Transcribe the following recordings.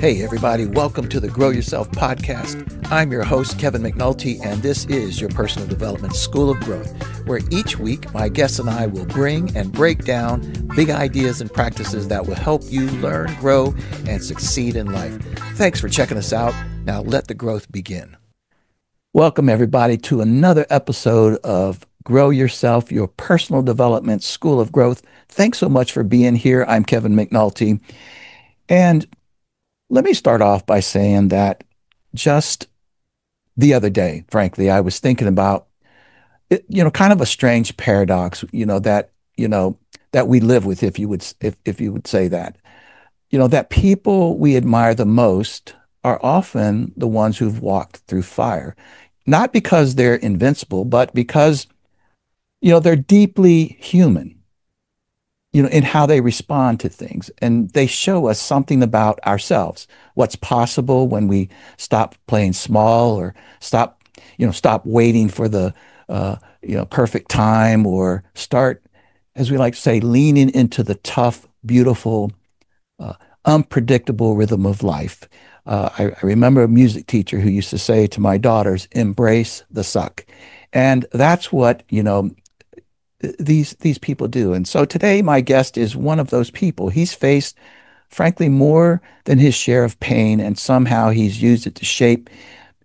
Hey everybody, welcome to the Grow Yourself podcast. I'm your host, Kevin McNulty, and this is your personal development school of growth, where each week my guests and I will bring and break down big ideas and practices that will help you learn, grow, and succeed in life. Thanks for checking us out. Now let the growth begin. Welcome everybody to another episode of Grow Yourself, your personal development school of growth. Thanks so much for being here. I'm Kevin McNulty, and let me start off by saying that just the other day, frankly, I was thinking about it, kind of a strange paradox, that we live with, if you would say that, that people we admire the most are often the ones who've walked through fire, not because they're invincible, but because, they're deeply human, in how they respond to things. And they show us something about ourselves, what's possible when we stop playing small or stop waiting for the, perfect time, or start, as we like to say, leaning into the tough, beautiful, unpredictable rhythm of life. I remember a music teacher who used to say to my daughters, embrace the suck. And that's what, these people do. And so today my guest is one of those people. He's faced, frankly, more than his share of pain, and somehow he's used it to shape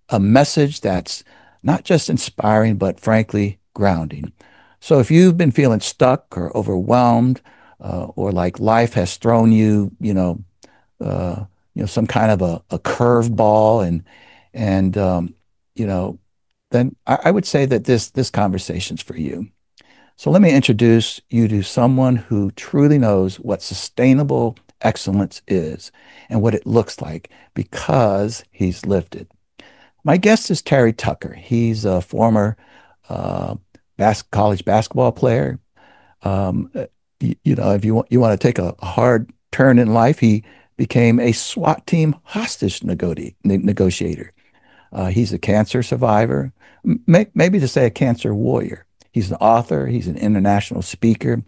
a message that's not just inspiring, but frankly, grounding. So if you've been feeling stuck or overwhelmed, or like life has thrown you, some kind of a curveball, then I would say that this conversation's for you. So let me introduce you to someone who truly knows what sustainable excellence is and what it looks like, because he's lived it. My guest is Terry Tucker. He's a former college basketball player. If you want to take a hard turn in life, he became a SWAT team hostage negotiator. He's a cancer survivor, maybe to say a cancer warrior. He's an author, he's an international speaker,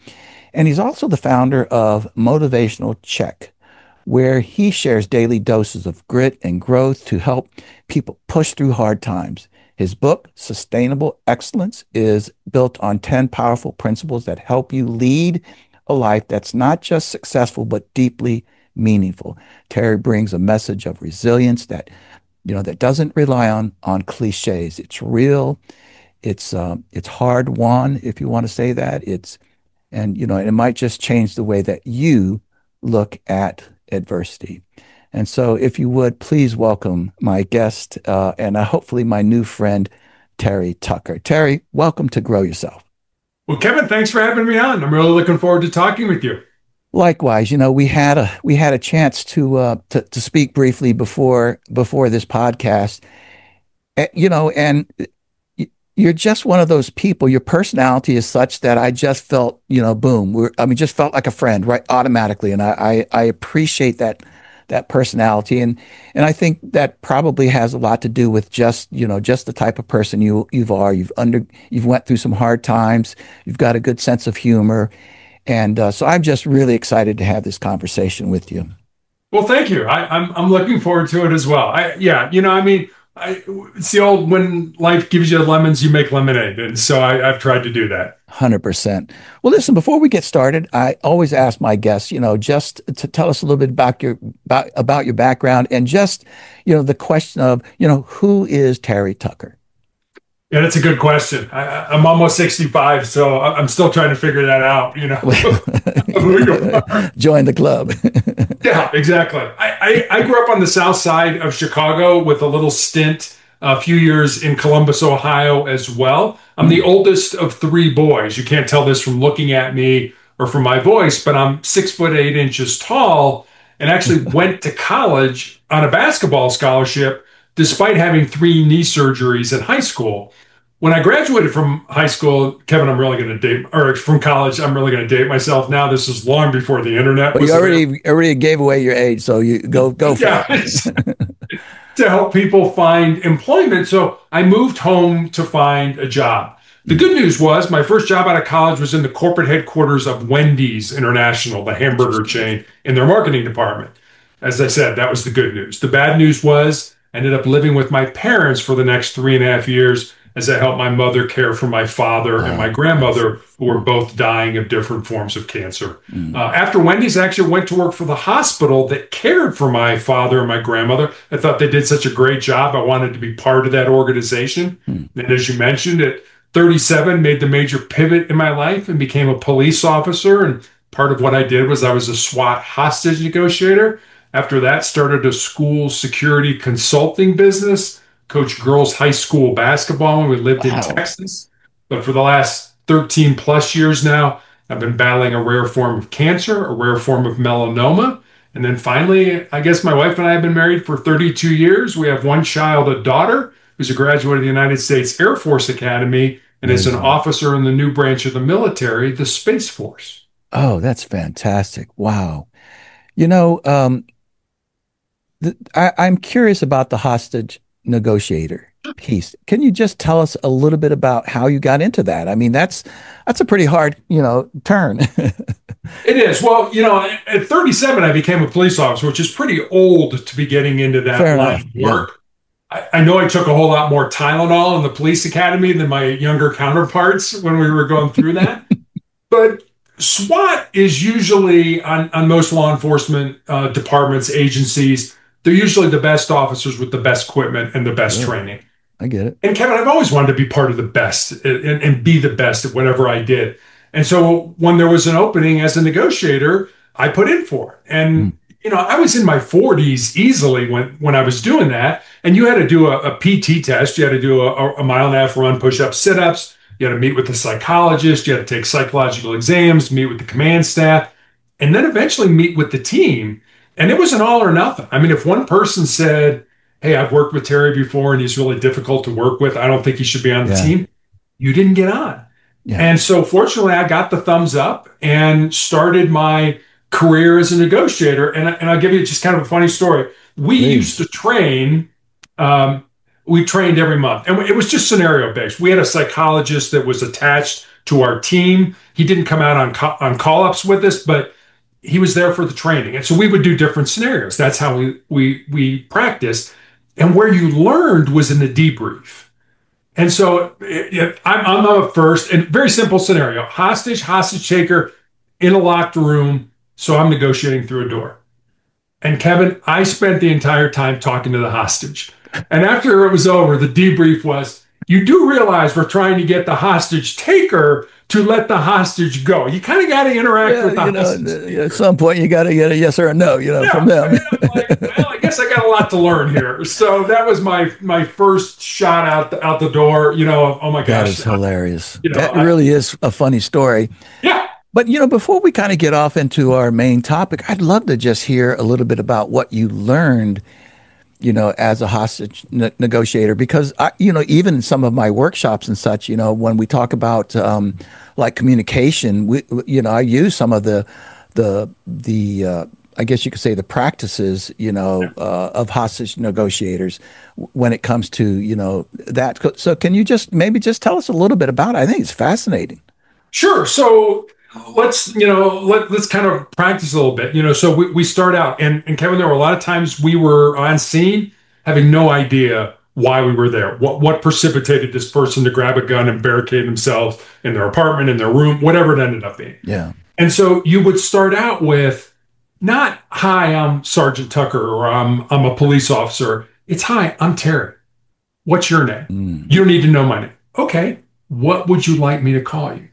and he's also the founder of Motivational Check, where he shares daily doses of grit and growth to help people push through hard times. His book, Sustainable Excellence, is built on 10 powerful principles that help you lead a life that's not just successful, but deeply meaningful. Terry brings a message of resilience that doesn't rely on cliches. It's real. It's hard won, if you want to say that. And it might just change the way that you look at adversity. And so if you would, please welcome my guest, and hopefully my new friend, Terry Tucker. Terry, welcome to Grow Yourself. Well, Kevin, thanks for having me on. I'm really looking forward to talking with you. Likewise, we had a chance to speak briefly before this podcast, and you're just one of those people. Your personality is such that I just felt, boom. Just felt like a friend, right? Automatically. And I appreciate that personality. And I think that probably has a lot to do with just the type of person you are. You've went through some hard times. You've got a good sense of humor. And so I'm just really excited to have this conversation with you. Well, thank you. I'm looking forward to it as well. It's the old, when life gives you lemons, you make lemonade. And so I've tried to do that. 100%. Well, listen, before we get started, I always ask my guests, just to tell us a little bit about your background, and just, the question of, who is Terry Tucker? Yeah, that's a good question. I'm almost 65, so I'm still trying to figure that out, Join the club. Yeah, exactly. I grew up on the south side of Chicago with a little stint, a few years in Columbus, Ohio as well. I'm the oldest of three boys. You can't tell this from looking at me or from my voice, but I'm 6'8" tall, and actually went to college on a basketball scholarship despite having 3 knee surgeries in high school. When I graduated from high school, Kevin, from college, I'm really going to date myself now. This is long before the internet. But you already gave away your age, so you go for it. To help people find employment. So I moved home to find a job. The good news was my first job out of college was in the corporate headquarters of Wendy's International, the hamburger chain, in their marketing department. as I said, that was the good news. The bad news was I ended up living with my parents for the next 3.5 years as I helped my mother care for my father and my grandmother, who were both dying of different forms of cancer. After Wendy's, I actually went to work for the hospital that cared for my father and my grandmother. I thought they did such a great job. I wanted to be part of that organization. And as you mentioned, at 37, made the major pivot in my life and became a police officer. And part of what I did was I was a SWAT hostage negotiator. After that, started a school security consulting business, coached girls high school basketball when we lived in Texas. But for the last 13 plus years now, I've been battling a rare form of cancer, a rare form of melanoma. And then finally, I guess my wife and I have been married for 32 years. We have one child, a daughter, who's a graduate of the United States Air Force Academy and is an officer in the new branch of the military, the Space Force. Oh, that's fantastic. Wow. You know, I'm curious about the hostage negotiator piece. Can you just tell us a little bit about how you got into that? I mean, that's a pretty hard, turn. It is. Well, at 37, I became a police officer, which is pretty old to be getting into that Fair line enough. of work. I know I took a whole lot more Tylenol in the police academy than my younger counterparts when we were going through that. But SWAT is usually on most law enforcement departments, agencies, they're usually the best officers with the best equipment and the best training. I get it. And Kevin, I've always wanted to be part of the best and be the best at whatever I did. And so when there was an opening as a negotiator, I put in for it. And, I was in my 40s easily when I was doing that. And you had to do a PT test. You had to do a mile-and-a-half run, push-up, sit-ups. You had to meet with the psychologist. You had to take psychological exams, meet with the command staff, and then eventually meet with the team. And it was an all or nothing. I mean, if one person said, hey, I've worked with Terry before and he's really difficult to work with, I don't think he should be on the team, you didn't get on. Yeah. And so fortunately, I got the thumbs up and started my career as a negotiator. And I'll give you just kind of a funny story. We used to train, we trained every month. And it was just scenario based. We had a psychologist that was attached to our team. He didn't come out on call-ups with us, but he was there for the training. And so we would do different scenarios. That's how we practiced. And where you learned was in the debrief. And so I'm a first and very simple scenario. Hostage taker in a locked room. So I'm negotiating through a door. And Kevin, I spent the entire time talking to the hostage. And after it was over, the debrief was, you do realize we're trying to get the hostage taker to let the hostage go. You kind of got to interact with the hostage. At some point, you got to get a yes or a no, from them. Well, I guess I got a lot to learn here. So that was my first shot out the door. Oh my gosh, that is hilarious. That really is a funny story. Yeah. But, before we kind of get off into our main topic, I'd love to just hear a little bit about what you learned, as a hostage negotiator, because, even in some of my workshops and such, when we talk about like communication, I use some of the I guess you could say the practices, of hostage negotiators when it comes to, that. So can you maybe tell us a little bit about it? I think it's fascinating. Sure. So let's kind of practice a little bit. So we start out and Kevin, there were a lot of times we were on scene having no idea why we were there, what precipitated this person to grab a gun and barricade themselves in their apartment, in their room, whatever it ended up being. Yeah. And so you would start out with not, hi, I'm Sergeant Tucker, or I'm a police officer. It's, hi, I'm Terry. What's your name? You don't need to know my name. Okay. What would you like me to call you?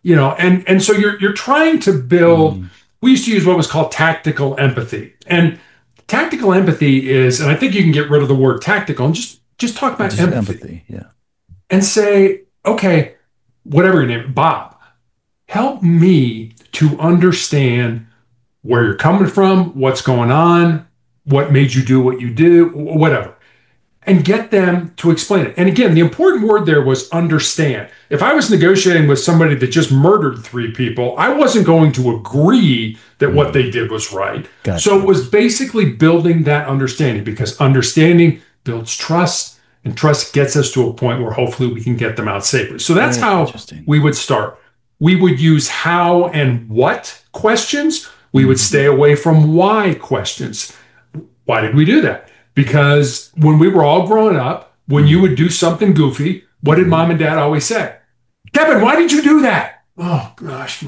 And so you're trying to build, we used to use what was called tactical empathy. And tactical empathy is, and I think you can get rid of the word tactical and just talk about empathy. Yeah. And say, okay, whatever your name, Bob, help me to understand where you're coming from, what's going on, what made you do what you do, whatever. And get them to explain it. And again, the important word there was understand. If I was negotiating with somebody that just murdered 3 people, I wasn't going to agree that what they did was right. Gotcha. So it was basically building that understanding, because understanding builds trust, and trust gets us to a point where hopefully we can get them out safely. So that's how we would start. We would use how and what questions. We would stay away from why questions. Why did we do that? Because when we were all growing up, when you would do something goofy, what did mom and dad always say? Kevin, why did you do that? Oh gosh,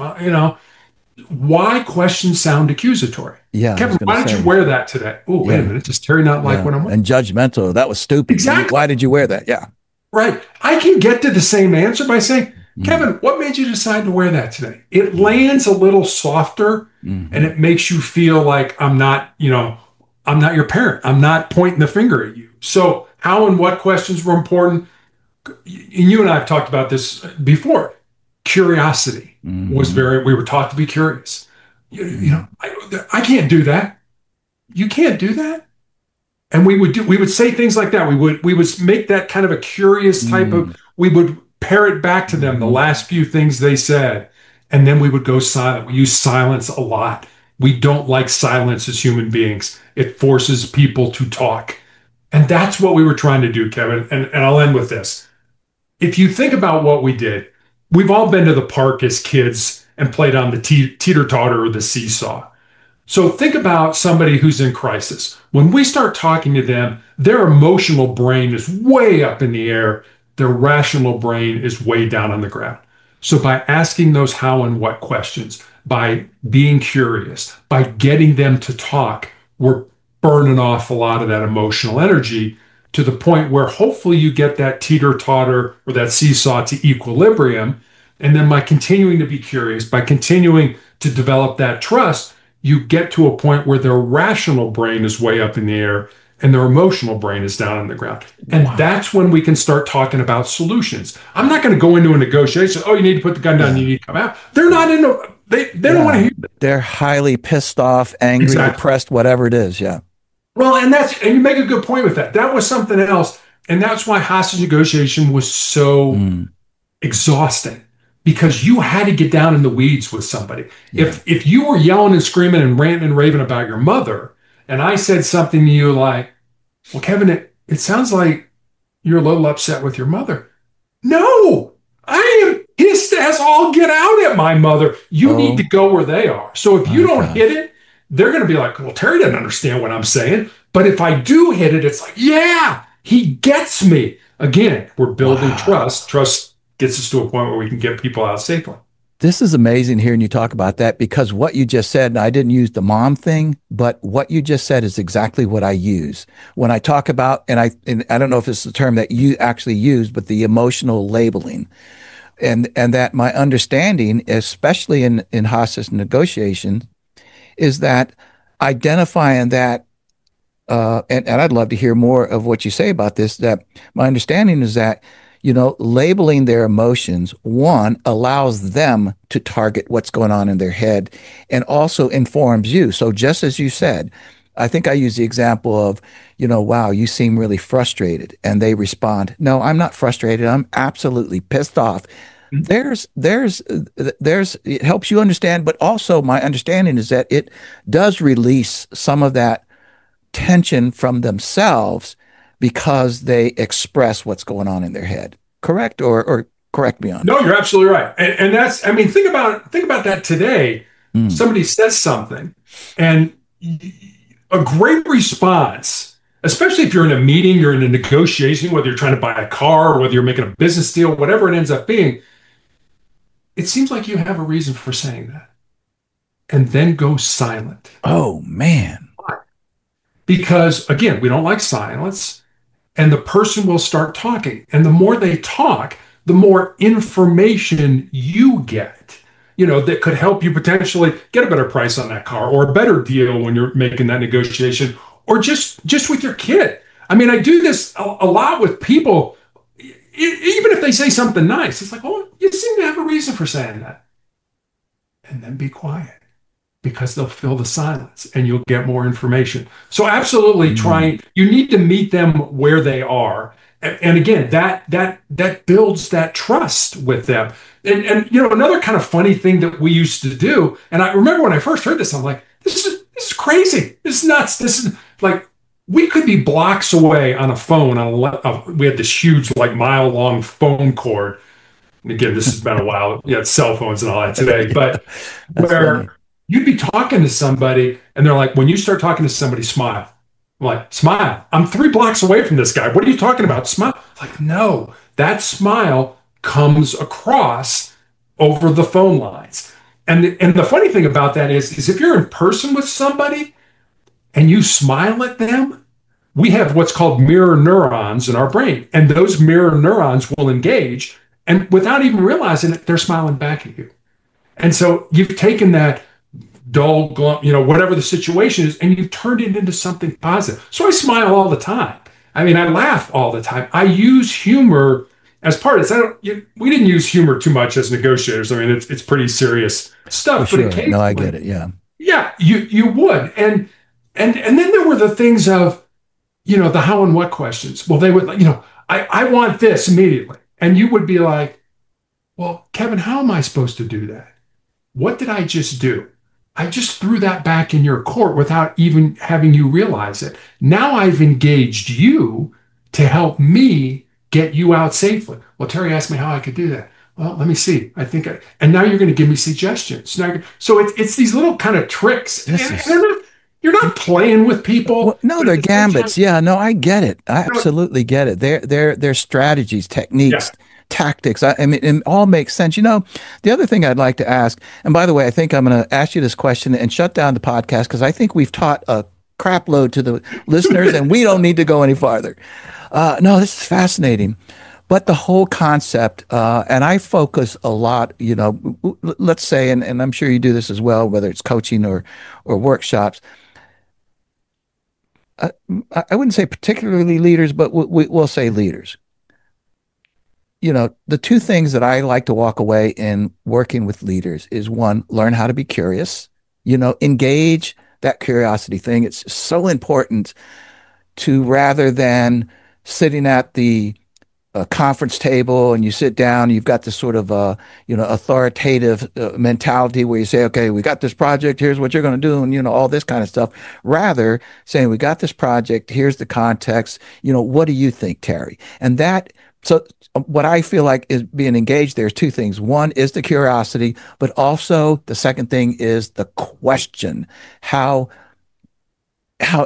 why questions sound accusatory? Yeah, I was Kevin, going to why did you say. wear that today? Oh, wait a Yeah, minute. Does Terry not like yeah. what I'm wearing? And judgmental. That was stupid. Exactly. Why did you wear that? Yeah. Right. I can get to the same answer by saying, Mm-hmm. Kevin, what made you decide to wear that today? It lands a little softer and Mm-hmm. it makes you feel like I'm not your parent. I'm not pointing the finger at you. So, how and what questions were important? And you and I have talked about this before. Curiosity was Mm-hmm. we were taught to be curious. Mm-hmm. I can't do that. You can't do that. And we would say things like that. We would make that kind of a curious type of, we would parrot back to them the Mm-hmm. last few things they said, and then we would go silent. We use silence a lot. We don't like silence as human beings. It forces people to talk. And that's what we were trying to do, Kevin. And I'll end with this. If you think about what we did, we've all been to the park as kids and played on the teeter-totter or the seesaw. So think about somebody who's in crisis. When we start talking to them, their emotional brain is way up in the air. Their rational brain is way down on the ground. So by asking those how and what questions, by being curious, by getting them to talk, we're burning off a lot of that emotional energy to the point where hopefully you get that teeter-totter or that seesaw to equilibrium. And then by continuing to be curious, by continuing to develop that trust, you get to a point where their rational brain is way up in the air and their emotional brain is down on the ground. And Wow. that's when we can start talking about solutions. I'm not going to go into a negotiation. Oh, you need to put the gun down. Yeah. You need to come out. They're not in. They don't want to Yeah. hear. They're highly pissed off, angry, Exactly. depressed, whatever it is. Yeah. Well, and you make a good point with that. That was something else. And that's why hostage negotiation was so Mm. exhausting because you had to get down in the weeds with somebody. Yeah. If you were yelling and screaming and ranting and raving about your mother, and I said something to you like, "Well, Kevin, it sounds like you're a little upset with your mother." No, I am pissed as all get out at my mother. You need to Oh go where they are. So if you my don't hit gosh. it, they're going to be like, "Well, Terry doesn't understand what I'm saying." But if I do hit it, it's like, "Yeah, he gets me." Again, we're building Wow. trust. Trust gets us to a point where we can get people out safely. This is amazing hearing you talk about that because what you just said, and I didn't use the mom thing, but what you just said is exactly what I use when I talk about, and I don't know if it's the term that you actually use, but the emotional labeling. And that my understanding, especially in hostage negotiation, is that identifying that and I'd love to hear more of what you say about this. That my understanding is that, labeling their emotions, one, allows them to target what's going on in their head and also informs you. So just as you said, I think I use the example of, wow, you seem really frustrated. And they respond, no, I'm not frustrated. I'm absolutely pissed off. It helps you understand, but also my understanding is that it does release some of that tension from themselves because they express what's going on in their head. Correct? Or correct me on No, that. you're absolutely right. And that's, I mean, think about that today. Mm. Somebody says something and a great response, especially if you're in a meeting, you're in a negotiation, whether you're trying to buy a car or whether you're making a business deal, whatever it ends up being, it seems like you have a reason for saying that and then go silent. Oh man. Because again, we don't like silence. And the person will start talking. And the more they talk, the more information you get, that could help you potentially get a better price on that car or a better deal when you're making that negotiation or just with your kid. I mean, I do this a lot with people, even if they say something nice, it's like, oh, you seem to have a reason for saying that. And then be quiet because they'll fill the silence and you'll get more information. So absolutely Mm. you need to meet them where they are. And again, that builds that trust with them. And another kind of funny thing that we used to do, and I remember when I first heard this, I'm like, this is crazy. This is nuts. This is like we could be blocks away on a phone we had this huge like mile long phone cord. And again, this has been a while. You had cell phones and all that today, but That's funny. where you'd be talking to somebody and they're like, when you start talking to somebody, smile. I'm like, smile. I'm 3 blocks away from this guy. What are you talking about? Smile. Like, no, that smile comes across over the phone lines. And the funny thing about that is if you're in person with somebody and you smile at them, we have what's called mirror neurons in our brain. And those mirror neurons will engage. And without even realizing it, they're smiling back at you. And so you've taken that dull, glum, whatever the situation is, and you've turned it into something positive. So I smile all the time. I mean, I laugh all the time. I use humor as part of this. We didn't use humor too much as negotiators. I mean, it's pretty serious For stuff, but sure. No, I get occasionally, it. Yeah. yeah, you would. And then there were the things of, the how and what questions. Well, they would, I want this immediately. And you would be like, well, Kevin, how am I supposed to do that? What did I just do? I just threw that back in your court without even having you realize it. Now I've engaged you to help me get you out safely. Well, Terry asked me how I could do that. Well, let me see. And now you're going to give me suggestions. So it's these little kind of tricks. And This is you're not playing with people, well, no, but at they're the same time, gambits. Yeah, no, I get it. I you know, absolutely get it. They're strategies, yeah, techniques, tactics. I mean, it all makes sense. The other thing I'd like to ask, and by the way, I think I'm going to ask you this question and shut down the podcast because I think we've taught a crap load to the listeners, and we don't need to go any farther. No, this is fascinating. But the whole concept, and I focus a lot, let's say, and I'm sure you do this as well, whether it's coaching or workshops. I, I wouldn't say particularly leaders, but we'll say leaders. The two things that I like to walk away in working with leaders is one, learn how to be curious, engage that curiosity thing. It's so important to rather than sitting at the conference table and you sit down, you've got this sort of authoritative mentality where you say, okay, we got this project, here's what you're going to do, and all this kind of stuff. Rather saying, we got this project, here's the context, what do you think, Terry? And that so what I feel like is being engaged, there's two things. One is the curiosity, but also the second thing is the question. How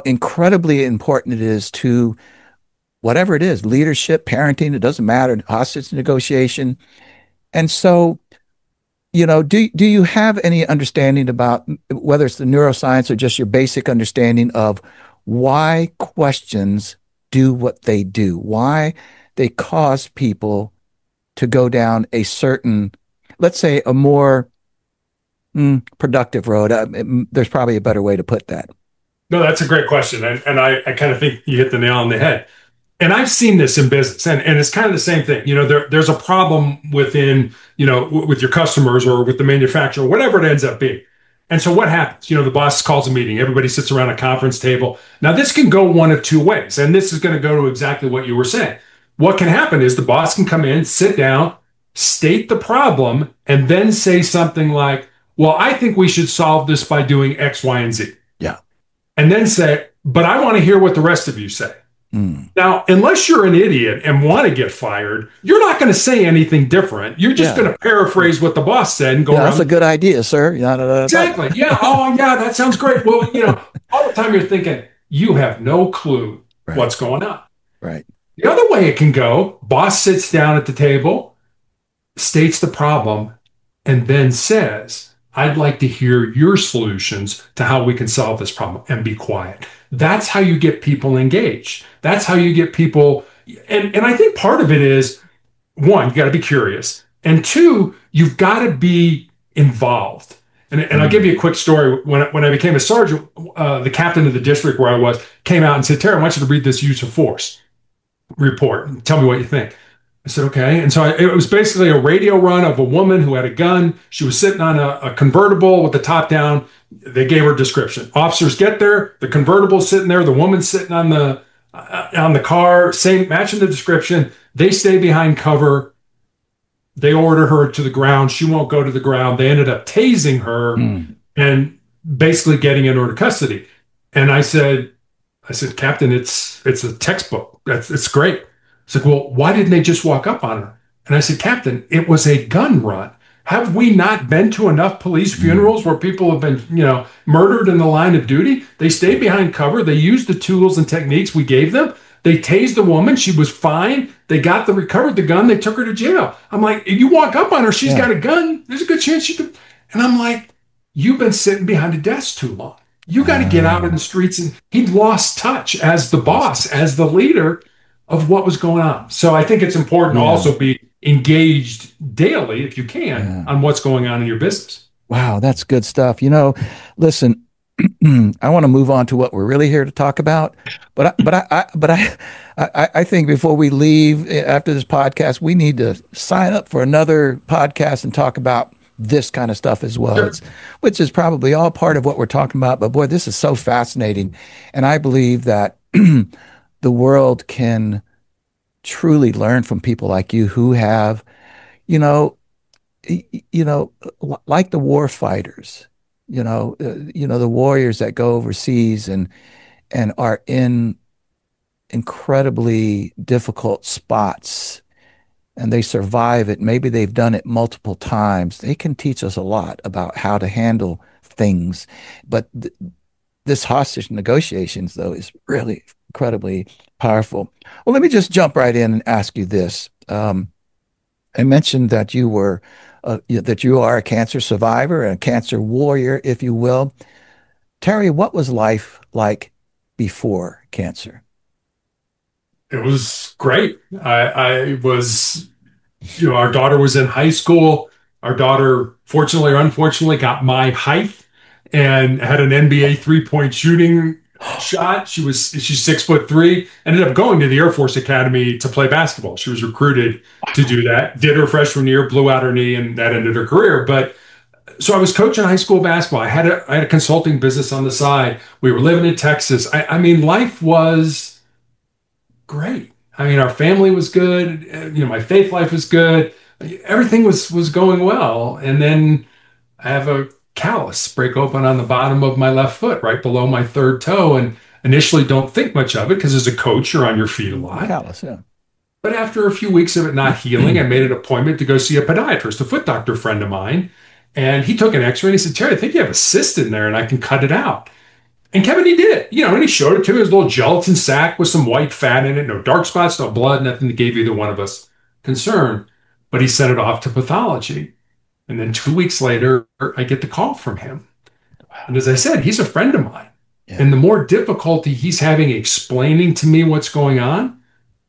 incredibly important it is to whatever it is, leadership, parenting, it doesn't matter, hostage negotiation. And so, do you have any understanding about whether it's the neuroscience or just your basic understanding of why questions do what they do, why they cause people to go down a certain, let's say, a more productive road? There's probably a better way to put that. no, that's a great question. And I kind of think you hit the nail on the head. And I've seen this in business, and it's kind of the same thing. There's a problem within, with your customers or with the manufacturer, whatever it ends up being. And so what happens? The boss calls a meeting. Everybody sits around a conference table. Now, this can go one of two ways, and this is going to go to exactly what you were saying. What can happen is the boss can come in, sit down, state the problem, and then say something like, well, I think we should solve this by doing X, Y, and Z. Yeah. And then say, but I want to hear what the rest of you say. Now, unless you're an idiot and want to get fired, you're not going to say anything different. You're just going to paraphrase what the boss said and go around. That's a good idea, sir. Exactly. Yeah. Oh, yeah, that sounds great. Well, all the time you're thinking, you have no clue what's going on. Right. The other way it can go, boss sits down at the table, states the problem, and then says, I'd like to hear your solutions to how we can solve this problem, and be quiet. That's how you get people engaged. That's how you get people. And I think part of it is, one, you got to be curious. And two, you've got to be involved. And I'll give you a quick story. When I became a sergeant, the captain of the district where I was came out and said, Terry, I want you to read this use of force report and tell me what you think. I said, okay. And so it was basically a radio run of a woman who had a gun. She was sitting on a convertible with the top down. They gave her a description. Officers get there, the convertible's sitting there, the woman's sitting on the car, same matching the description. They stay behind cover. They order her to the ground. She won't go to the ground. They ended up tasing her and basically getting her into custody. And I said, Captain, it's a textbook. It's great. It's like, well, why didn't they just walk up on her? And I said, Captain, it was a gun run. Have we not been to enough police Mm, funerals where people have been, murdered in the line of duty? They stayed behind cover. They used the tools and techniques we gave them. They tased the woman. She was fine. They recovered the gun. They took her to jail. I'm like, if you walk up on her, she's yeah. got a gun. There's a good chance she could. And I'm like, you've been sitting behind a desk too long. You got to get out in the Uh, streets. And he'd lost touch as the lost boss, touch. as the leader of what was going on. So I think it's important to Yeah. also be engaged daily, if you can, Yeah. on what's going on in your business. Wow, that's good stuff. Listen, I want to move on to what we're really here to talk about, but I think before we leave after this podcast, we need to sign up for another podcast and talk about this kind of stuff as well. Sure. Which is probably all part of what we're talking about. But boy, this is so fascinating, and I believe that the world can truly learn from people like you who have, you know, like the war fighters, the warriors that go overseas and are in incredibly difficult spots and they survive it. Maybe they've done it multiple times. They can teach us a lot about how to handle things. But this hostage negotiations, though, is really incredibly powerful. Well, let me just jump right in and ask you this. I mentioned that you are a cancer survivor and a cancer warrior, if you will. Terry, what was life like before cancer? It was great. I was, our daughter was in high school. Our daughter, fortunately or unfortunately, got my height and had an NBA three-point shooting shot. She's 6'3", ended up going to the Air Force Academy to play basketball. She was recruited to do that. Did her freshman year, blew out her knee, and that ended her career. But so I was coaching high school basketball. I had a consulting business on the side. We were living in Texas. I mean, life was great. I mean, our family was good. My faith life was good. Everything was going well. And then I have a callus break open on the bottom of my left foot, right below my third toe. And initially don't think much of it because as a coach, you're on your feet a lot. Callous, yeah. But after a few weeks of it not healing, I made an appointment to go see a podiatrist, a foot doctor friend of mine. And he took an x-ray and he said, Terry, I think you have a cyst in there and I can cut it out. And Kevin, he did it, and he showed it to me. It was a little gelatin sack with some white fat in it, no dark spots, no blood, nothing that gave either one of us concern. But he sent it off to pathology. And then 2 weeks later, I get the call from him. And as I said, he's a friend of mine. Yeah, And the more difficulty he's having explaining to me what's going on,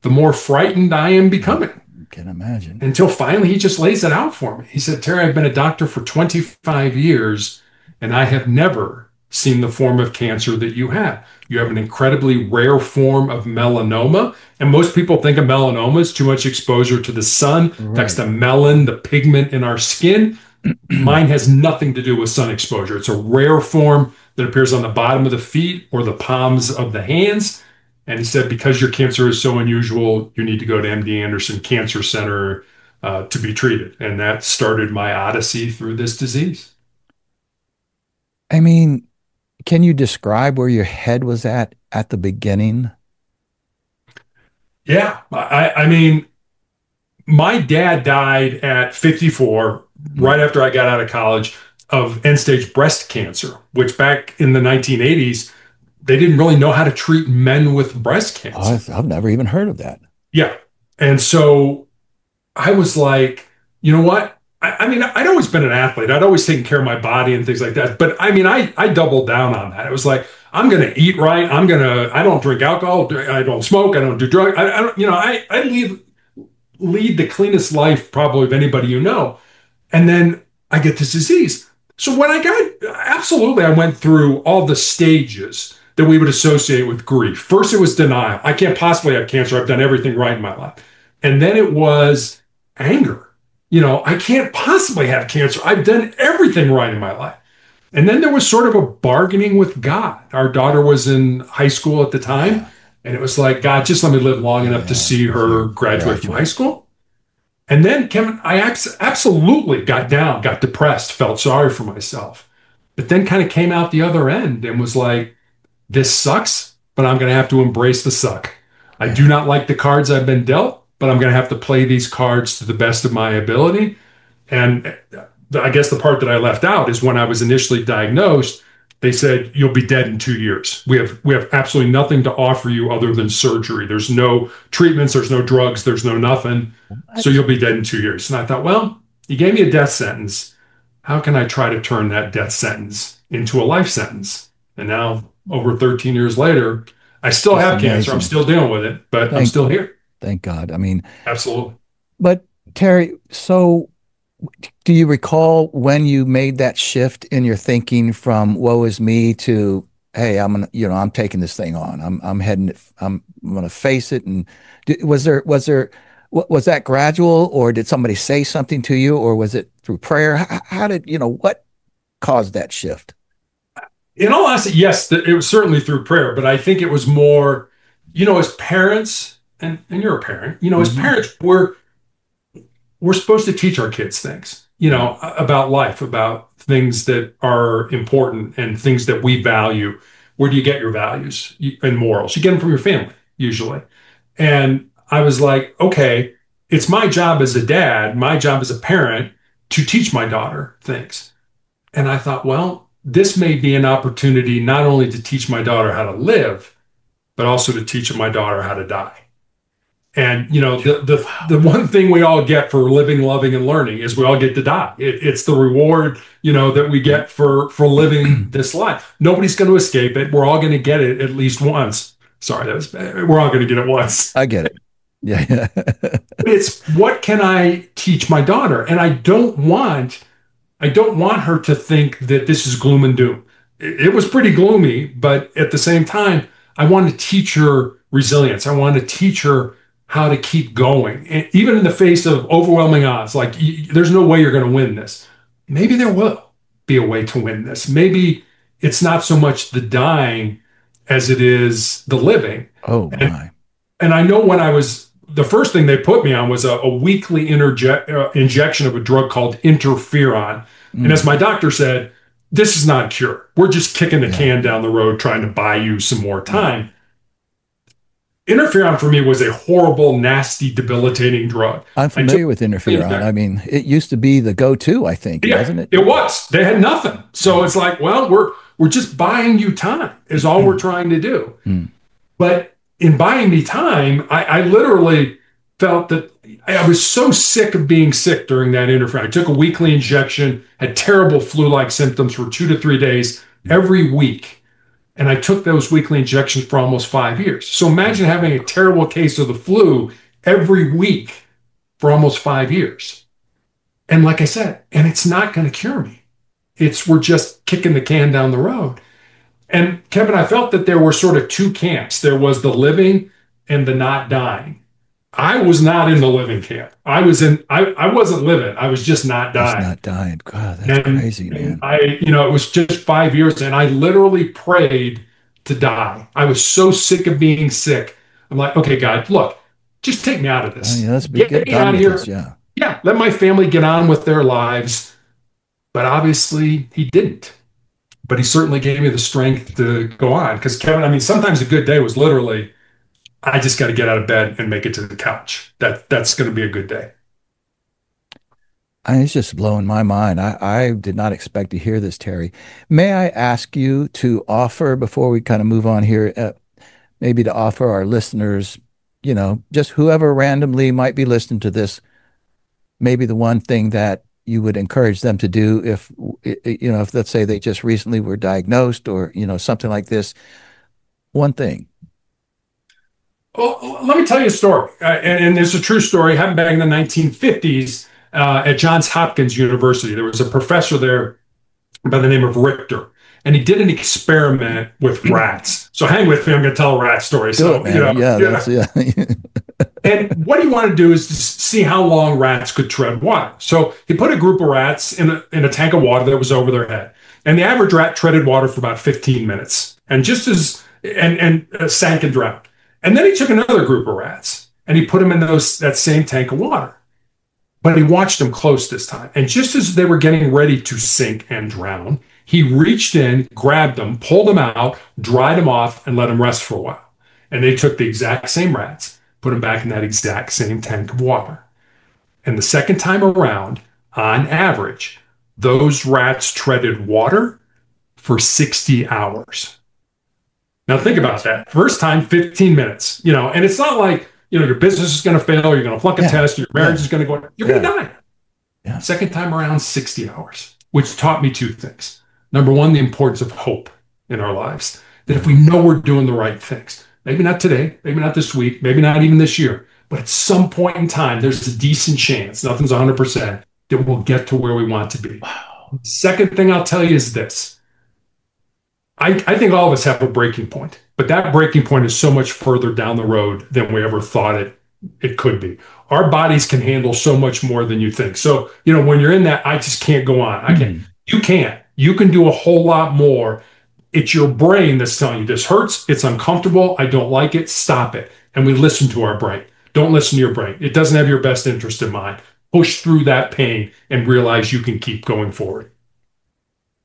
the more frightened I am yeah. becoming. Can imagine. Until finally he just lays it out for me. He said, Terry, I've been a doctor for 25 years, and I have never seen the form of cancer that you have. You have an incredibly rare form of melanoma. And most people think of melanoma as too much exposure to the sun. That's Right. the melon, the pigment in our skin. Mine has nothing to do with sun exposure. It's a rare form that appears on the bottom of the feet or the palms of the hands. And he said, because your cancer is so unusual, you need to go to MD Anderson Cancer Center to be treated. And that started my odyssey through this disease. I mean, can you describe where your head was at the beginning? Yeah. I mean, my dad died at 54, right Mm. after I got out of college, of end stage breast cancer, which back in the 1980s, they didn't really know how to treat men with breast Oh, cancer. I've never even heard of that. Yeah. And so I was like, you know what? I mean, I'd always been an athlete. I'd always taken care of my body and things like that. But I mean, I doubled down on that. It was like, I'm going to eat right. I don't drink alcohol. I don't smoke. I don't do drugs. I don't, I lead the cleanest life probably of anybody you know. And then I get this disease. So when absolutely, I went through all the stages that we would associate with grief. First, it was denial. I can't possibly have cancer. I've done everything right in my life. And then it was anger. I can't possibly have cancer. I've done everything right in my life. And then there was sort of a bargaining with God. Our daughter was in high school at the time. Yeah, And it was like, God, just let me live long enough to yeah. see See her her graduate from high graduate. school. And then, Kevin, I absolutely got down, got depressed, felt sorry for myself, but then kind of came out the other end and was like, this sucks, but I'm going to have to embrace the suck. I do Yeah, not like the cards I've been dealt, but I'm going to have to play these cards to the best of my ability. And I guess the part that I left out is when I was initially diagnosed, they said, you'll be dead in 2 years. We have absolutely nothing to offer you other than surgery. There's no treatments, there's no drugs, there's no nothing. So What? you'll be dead in 2 years. And I thought, well, you gave me a death sentence. How can I try to turn that death sentence into a life sentence? And now, over 13 years later, I still Just have cancer. I'm amazing. still dealing with it, but I'm Thank still here. thank God. I mean, Absolutely. but Terry, so do you recall when you made that shift in your thinking from woe is me to, hey, I'm taking this thing on. I'm heading it, I'm gonna face it. And was that gradual, or did somebody say something to you, or was it through prayer? How did, what caused that shift? In all honesty, yes, it was certainly through prayer, but I think it was more, as parents, and you're a parent, as Hmm. parents, we're supposed to teach our kids things, about life, about things that are important and things that we value. Where do you get your values and morals? You get them from your family, usually. And I was like, okay, it's my job as a dad, my job as a parent to teach my daughter things. And I thought, well, this may be an opportunity not only to teach my daughter how to live, but also to teach my daughter how to die. And the one thing we all get for living, loving, and learning is we all get to die. It's the reward, that we Yep. get for living this life. Nobody's going to escape it. We're all going to get it at least once. Sorry, we're all going to get it once. I get it. Yeah. Yeah. It's what can I teach my daughter? And I don't want her to think that this is gloom and doom. It was pretty gloomy, but at the same time, I want to teach her resilience. I want to teach her how to keep going. And even in the face of overwhelming odds, like there's no way you're going to win this. Maybe there will be a way to win this. Maybe it's not so much the dying as it is the living. Oh And my. and I know when I was the first thing they put me on was a weekly injection of a drug called interferon. And as Mm, my doctor said, this is not a cure. We're just kicking the yeah. can down the road trying to buy you some more Yeah. time. Interferon for me was a horrible, nasty, debilitating drug. I'm I took familiar with the interferon. I injection. mean, it used to be the go-to, I think, Yeah, wasn't it? it was. They had nothing. So Yeah. it's like, well, we're just buying you time is all we're trying to do. Mm. But in buying me time, I literally felt that I was so sick of being sick during that interview. I took a weekly injection, had terrible flu-like symptoms for 2 to 3 days every week. And I took those weekly injections for almost 5 years. So imagine having a terrible case of the flu every week for almost 5 years. And like I said, and it's not going to cure me. We're just kicking the can down the road. And Kevin, I felt that there were sort of two camps. There was the living and the not dying. I was not in the living camp. I wasn't living. I was just not Just dying. not dying. God, that's And, crazy, and man. it was just 5 years and I literally prayed to die. I was so sick of being sick. I'm like, okay, God, look, just take me out of this. Yeah, Get get me done out of with this. here. Yeah. Yeah, let my family get on with their lives. But obviously he didn't, but he certainly gave me the strength to go on. Because Kevin, I mean, sometimes a good day was literally, I just got to get out of bed and make it to the couch. That's going to be a good day. It's just blowing my mind. I did not expect to hear this, Terry. May I ask you to offer, before we kind of move on here, maybe to offer our listeners, just whoever randomly might be listening to this, maybe the one thing that you would encourage them to do if let's say they just recently were diagnosed, or, something like this, one thing. Well, let me tell you a story. And it's a true story. It happened back in the 1950s at Johns Hopkins University. There was a professor there by the name of Richter, and he did an experiment with rats. So hang with me. I'm going to tell a rat story. Do it, So, man. Yeah, yeah. yeah. And what he wanted to do is to see how long rats could tread water. So he put a group of rats in a tank of water that was over their head. And the average rat treaded water for about 15 minutes and sank and drowned. And then he took another group of rats and he put them in that same tank of water. But he watched them close this time. And just as they were getting ready to sink and drown, he reached in, grabbed them, pulled them out, dried them off, and let them rest for a while. And they took the exact same rats, put them back in that exact same tank of water. And the second time around, on average, those rats treaded water for 60 hours. Now think about What? that. First time, 15 minutes, and it's not like, your business is going to fail, you're going to flunk a Yeah. test, your marriage Yeah. is going to go, you're going to Yeah. die. Yeah. Second time around, 60 hours, which taught me two things. Number one, the importance of hope in our lives. That if we know we're doing the right things, maybe not today, maybe not this week, maybe not even this year, but at some point in time, there's a decent chance, nothing's 100%, that we'll get to where we want to be. Wow. Second thing I'll tell you is this. I think all of us have a breaking point, but that breaking point is so much further down the road than we ever thought it could be. Our bodies can handle so much more than you think. So, when you're in that, I just can't go on. I can't. Mm. You can't. You can do a whole lot more. It's your brain that's telling you this hurts, it's uncomfortable, I don't like it, stop it. And we listen to our brain. Don't listen to your brain. It doesn't have your best interest in mind. Push through that pain and realize you can keep going forward.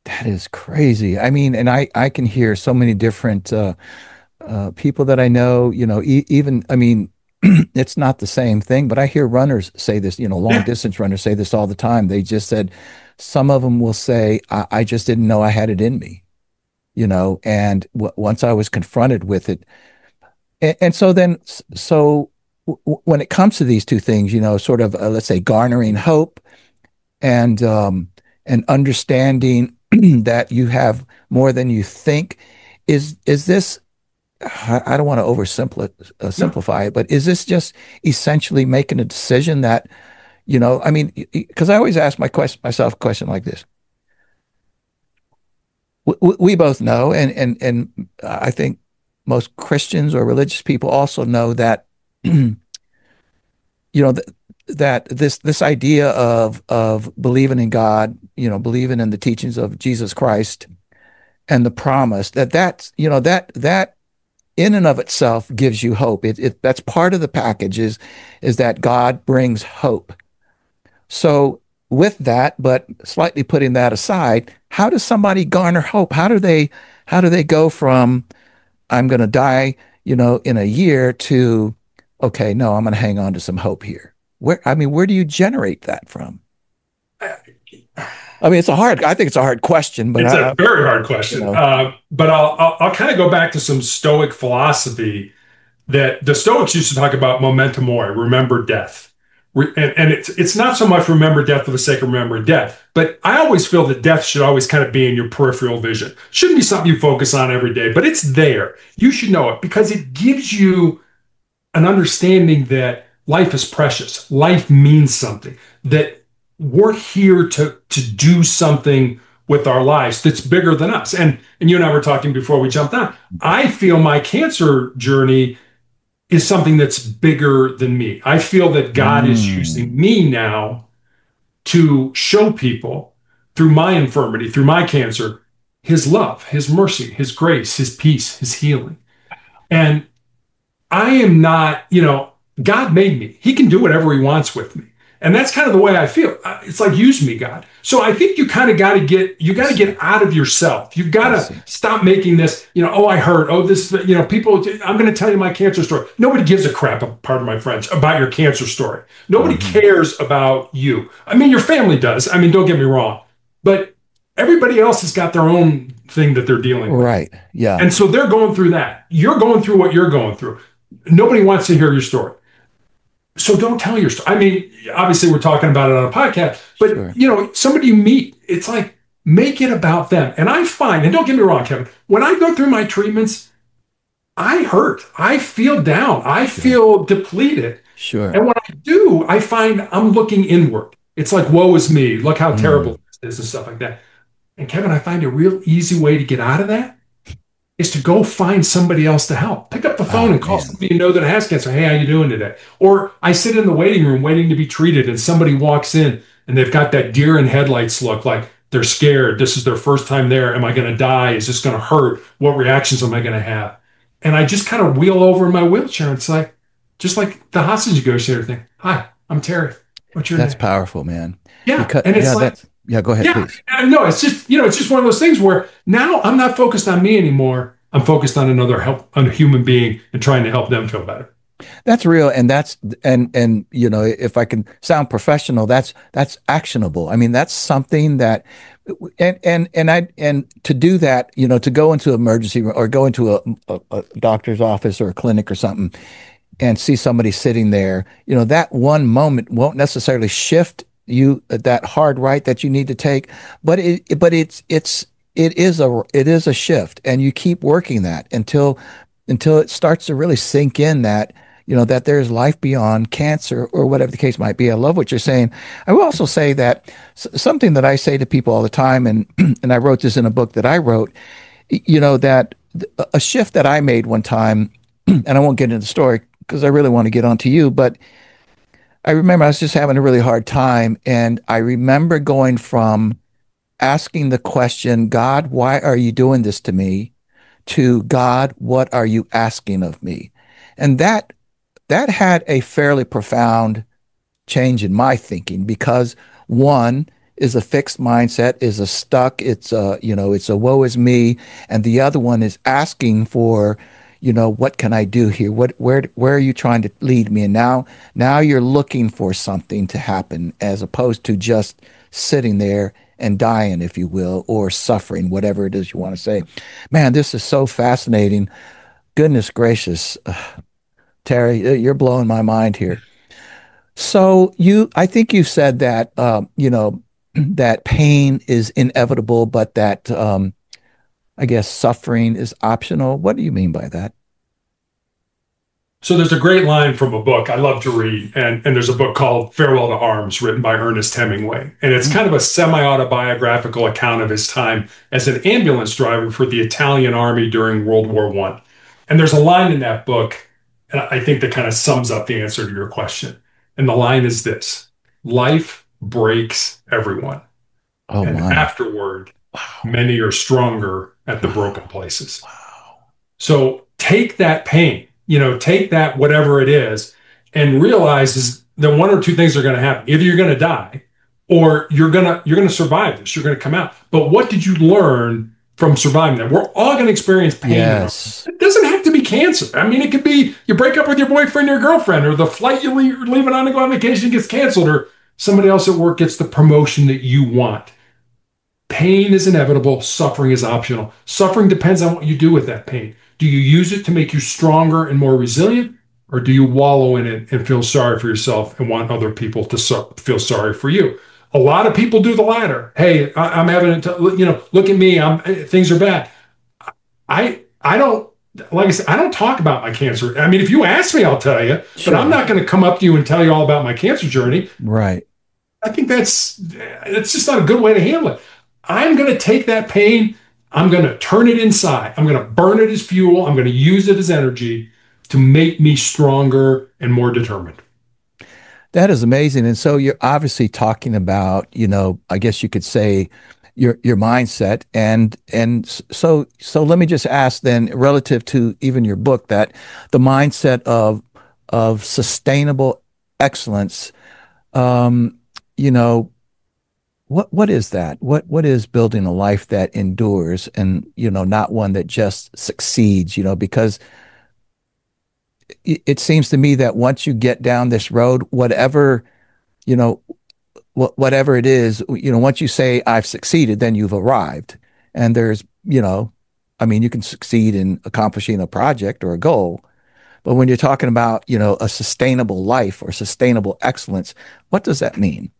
That is crazy. I mean, and I can hear so many different people that I know, even, I mean, it's not the same thing, but I hear runners say this, long Yeah. distance runners say this all the time. They just said, some of them will say, I just didn't know I had it in me, and once I was confronted with it. And so then, when it comes to these two things, sort of, let's say, garnering hope and and understanding that you have more than you think, is this, I don't want to No. simplify it, but is this just essentially making a decision that, I mean, because I always ask myself a question like this. We both know, and I think most Christians or religious people also know that, th that this idea of believing in God, believing in the teachings of Jesus Christ and the promise that in and of itself gives you hope. That's part of the package is that God brings hope. So with that, but slightly putting that aside, how does somebody garner hope? How do they go from I'm going to die, in a year to, okay, no, I'm going to hang on to some hope here. Where do you generate that from? I mean, I think it's a hard question, but It's a very hard you question. know, But I'll kind of go back to some Stoic philosophy that the Stoics used to talk about memento mori, remember death. And it's not so much remember death for the sake of remembering death, but I always feel that death should always kind of be in your peripheral vision. Shouldn't be something you focus on every day, but it's there. You should know it because it gives you an understanding that life is precious, life means something, that we're here to do something with our lives that's bigger than us. And you and I were talking before we jumped on. I feel my cancer journey is something that's bigger than me. I feel that God is mm, using me now to show people through my infirmity, through my cancer, his love, his mercy, his grace, his peace, his healing. And I am not, God made me. He can do whatever he wants with me. And that's kind of the way I feel. It's like, use me, God. So I think you kind of got to you I got to see. get out of yourself. You've got I to see. stop making this, oh, I hurt. Oh, this, people, I'm going to tell you my cancer story. Nobody gives a crap, pardon my French, about your cancer story. Nobody Hmm. cares about you. I mean, your family does. I mean, don't get me wrong. But everybody else has got their own thing that they're dealing with. Right. Yeah. And so they're going through that. You're going through what you're going through. Nobody wants to hear your story. So don't tell your story. I mean, obviously we're talking about it on a podcast, but Sure. somebody you meet, it's like make it about them. And I find, and don't get me wrong, Kevin, when I go through my treatments, I hurt. I feel down. I Sure. feel depleted. Sure. And when I do, I find I'm looking inward. It's like, woe is me. Look how terrible Mm. this is and stuff like that. And Kevin, I find a real easy way to get out of that is to go find somebody else to help. Pick up the phone Oh and call man. somebody you know that has cancer. Hey, how you doing today? Or I sit in the waiting room waiting to be treated, and somebody walks in and they've got that deer in headlights look, like they're scared. This is their first time there. Am I going to die? Is this going to hurt? What reactions am I going to have? And I just kind of wheel over in my wheelchair. And it's like, just like the hostage negotiator thing. Hi, I'm Terry. What's your That's name? powerful, man. Yeah. Because And it's yeah, like, yeah, go ahead, yeah, please. no, it's just, it's just one of those things where now I'm not focused on me anymore. I'm focused on another human being and trying to help them feel better. That's real, and and if I can sound professional, that's actionable. I mean, that's something that, and to do that, to go into emergency room or go into a doctor's office or a clinic or something and see somebody sitting there, that one moment won't necessarily shift you that hard right that you need to take, but it is a shift, and you keep working that until it starts to really sink in that that there's life beyond cancer or whatever the case might be. I love what you're saying. I will also say that something that I say to people all the time, and and I wrote this in a book that I wrote, that a shift that I made one time, and I won't get into the story because I really want to get onto you, but I remember I was just having a really hard time, and I remember going from asking the question, God, why are you doing this to me? To God, what are you asking of me? And that had a fairly profound change in my thinking because one is a fixed mindset, is a stuck, it's a woe is me, and the other one is asking for, what can I do here? Where are you trying to lead me? And now you're looking for something to happen as opposed to just sitting there and dying, if you will, or suffering, whatever it is you want to say. Man, this is so fascinating. Goodness gracious. Terry, you're blowing my mind here. So I think you said that, that pain is inevitable, but that, I guess suffering is optional. What do you mean by that? So there's a great line from a book I love to read, and there's a book called Farewell to Arms, written by Ernest Hemingway. And it's kind of a semi-autobiographical account of his time as an ambulance driver for the Italian army during World War I. And there's a line in that book, and I think that kind of sums up the answer to your question. And the line is this: life breaks everyone. Oh And my. afterward, Wow. many are stronger at the broken Wow. places. Wow. So take that pain, take that whatever it is, and realize is that one or two things are going to happen. Either you're going to die, or you're gonna survive this. You're going to come out. But what did you learn from surviving that? We're all going to experience pain in our. Yes. It doesn't have to be cancer. I mean, it could be you break up with your boyfriend or girlfriend, or the flight you're leaving on to go on vacation gets canceled, or somebody else at work gets the promotion that you want. Pain is inevitable. Suffering is optional. Suffering depends on what you do with that pain. Do you use it to make you stronger and more resilient, or do you wallow in it and feel sorry for yourself and want other people to feel sorry for you? A lot of people do the latter. Hey, I'm having a look at me. Things are bad. I don't like I said, I don't talk about my cancer. I mean, if you ask me, I'll tell you, but I'm Sure. not going to come up to you and tell you all about my cancer journey. Right. I think that's just not a good way to handle it. I'm going to take that pain, I'm going to turn it inside. I'm going to burn it as fuel. I'm going to use it as energy to make me stronger and more determined. That is amazing. And so you're obviously talking about, I guess you could say your mindset and so let me just ask then relative to even your book that the mindset of sustainable excellence, um, you know, what is that? What is building a life that endures and, not one that just succeeds, because it seems to me that once you get down this road, you know, whatever it is, once you say I've succeeded, then you've arrived. And I mean, you can succeed in accomplishing a project or a goal, but when you're talking about, a sustainable life or sustainable excellence, what does that mean?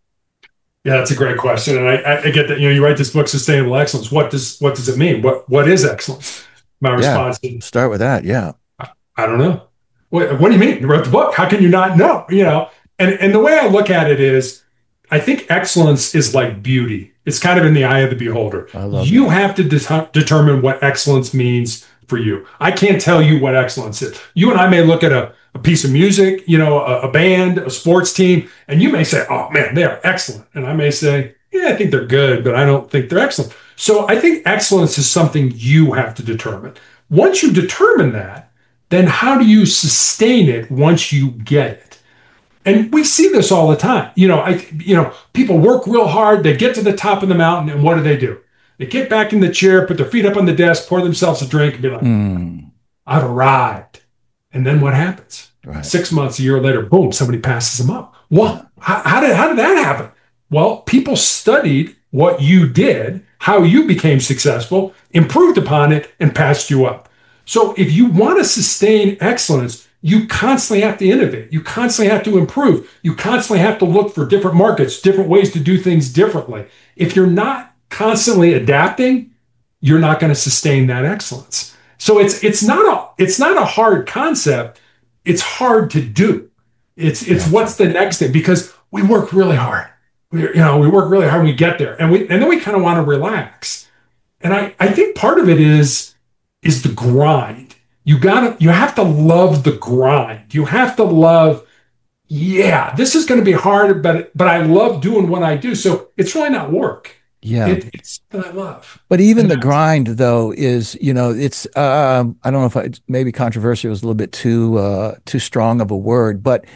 Yeah, that's a great question, and I get that. You write this book, Sustainable Excellence. What does it mean? What is excellence? My Yeah, response is, start with that. Yeah. I don't know. What do you mean? You wrote the book. How can you not know? And the way I look at it is, I think excellence is like beauty. It's kind of in the eye of the beholder. I love You that. have to determine what excellence means for you. I can't tell you what excellence is. You and I may look at a piece of music, a band, a sports team, and you may say, "Oh man, they are excellent," and I may say, "Yeah, I think they're good, but I don't think they're excellent." So I think excellence is something you have to determine. Once you determine that, then how do you sustain it once you get it? And we see this all the time. People work real hard, they get to the top of the mountain, and what do? They get back in the chair, put their feet up on the desk, pour themselves a drink, and be like, Hmm. I've arrived. And then what happens? Right. 6 months, a year later, boom, somebody passes them up. Yeah. Well, how did that happen? Well, people studied what you did, how you became successful, improved upon it, and passed you up. So if you want to sustain excellence, you constantly have to innovate. You constantly have to improve. You constantly have to look for different markets, different ways to do things differently. If you're not constantly adapting, you're not going to sustain that excellence. So it's not a hard concept. It's hard to do. It's Gotcha. what's the next thing, because we work really hard. We work really hard when we get there, and then we kind of want to relax. And I think part of it is the grind. You have to love the grind. You have to love, yeah, this is going to be hard, but I love doing what I do. So it's really not work. Yeah. It's what I love. But even And the that's, grind, though, is, it's, I don't know if maybe controversial was a little bit too strong of a word, but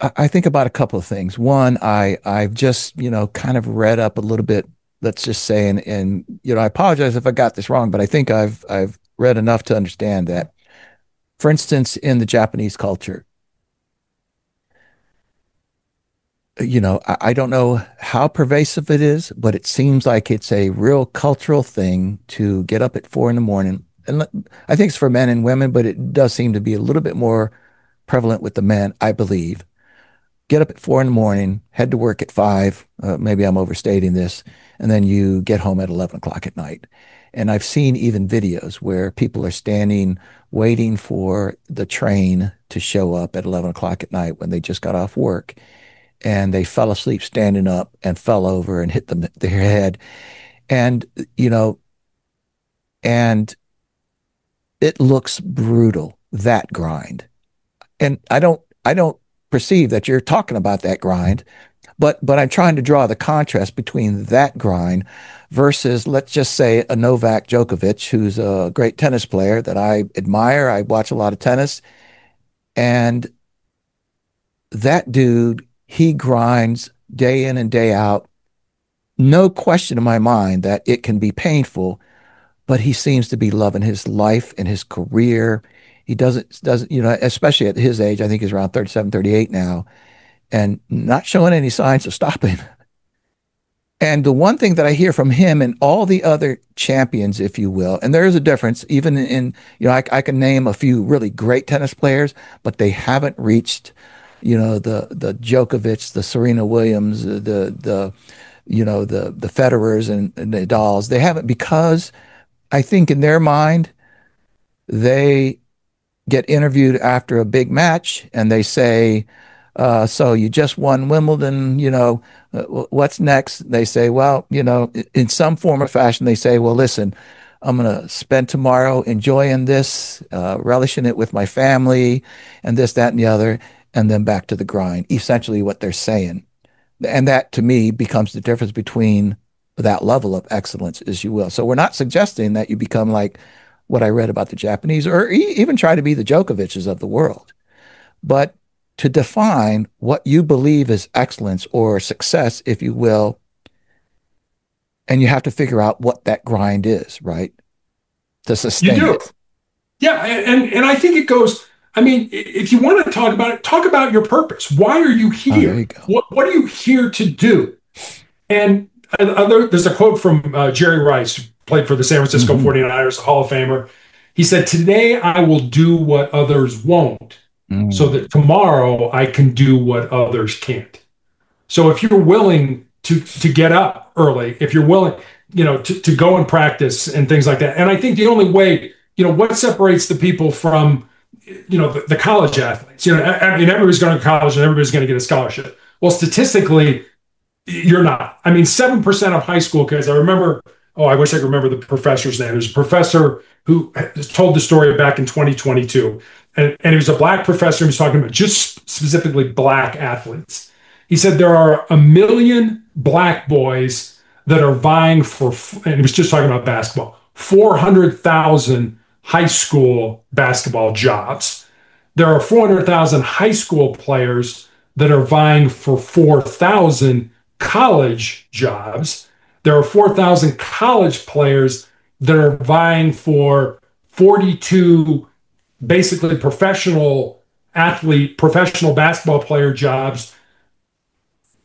I think about a couple of things. One, I've just, kind of read up a little bit, let's just say, and I apologize if I got this wrong, but I think I've read enough to understand that, for instance, in the Japanese culture, I don't know how pervasive it is, but it seems like it's a real cultural thing to get up at 4 in the morning. And I think it's for men and women, but it does seem to be a little bit more prevalent with the men, I believe. Get up at 4 in the morning, head to work at 5. Maybe I'm overstating this. And then you get home at 11 o'clock at night. And I've seen even videos where people are standing waiting for the train to show up at 11 o'clock at night when they just got off work, and they fell asleep standing up and fell over and hit their head. And, you know, and it looks brutal, that grind. And I don't perceive that you're talking about that grind, but I'm trying to draw the contrast between that grind versus, let's just say, a Novak Djokovic, who's a great tennis player that I admire. I watch a lot of tennis, and that dude, he grinds day in and day out. No question in my mind that it can be painful, but he seems to be loving his life and his career. He doesn't, especially at his age, I think he's around 37, 38 now, and not showing any signs of stopping. And the one thing that I hear from him and all the other champions, if you will, and there is a difference, even in, I can name a few really great tennis players, but they haven't reached, the Djokovic, the Serena Williams, the Federers and the Nadals. They haven't, because I think in their mind, they get interviewed after a big match and they say, so you just won Wimbledon, what's next? They say, well, in some form or fashion, they say, well, listen, I'm going to spend tomorrow enjoying this, relishing it with my family and this, that, and the other, and then back to the grind, essentially what they're saying. And that to me becomes the difference between that level of excellence, as you will. So we're not suggesting that you become like what I read about the Japanese, or even try to be the Djokovic's of the world, but to define what you believe is excellence or success, if you will, and you have to figure out what that grind is, right? To you sustain do. it. Yeah, and I think it goes. I mean, if you want to talk about it, talk about your purpose. Why are you Oh, there here? you go. What are you here to do? And there's a quote from Jerry Rice, who played for the San Francisco Mm-hmm. 49ers, a Hall of Famer. He said, "Today I will do what others won't, so Mm. that tomorrow I can do what others can't." So if you're willing to get up early, if you're willing, to go and practice and things like that. And I think the only way, what separates the people from, the college athletes, I mean, everybody's going to college and everybody's going to get a scholarship. Well, statistically, you're not. I mean, 7% of high school kids, I remember, oh, I wish I could remember the professor's name. There's a professor who told the story back in 2022. And he was a black professor. He was talking about just specifically black athletes. He said there are 1 million black boys that are vying for, and he was just talking about basketball, 400,000 high school basketball jobs. There are 400,000 high school players that are vying for 4,000 college jobs. There are 4,000 college players that are vying for 42 basically professional athlete, professional basketball player jobs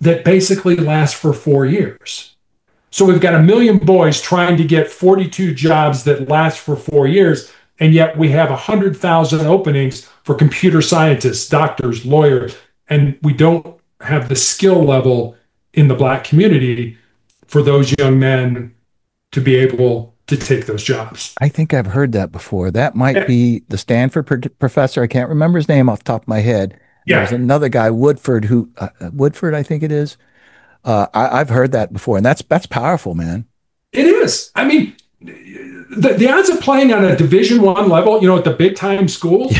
that basically last for 4 years. So we've got a million boys trying to get 42 jobs that last for 4 years, and yet we have 100,000 openings for computer scientists, doctors, lawyers, and we don't have the skill level in the Black community for those young men to be able to take those jobs. I think I've heard that before. That might be the Stanford professor. I can't remember his name off the top of my head. There's another guy, Woodford, Woodford, I think it is. I've heard that before, and that's powerful, man. It is. I mean, the odds of playing on a Division I level, at the big time schools,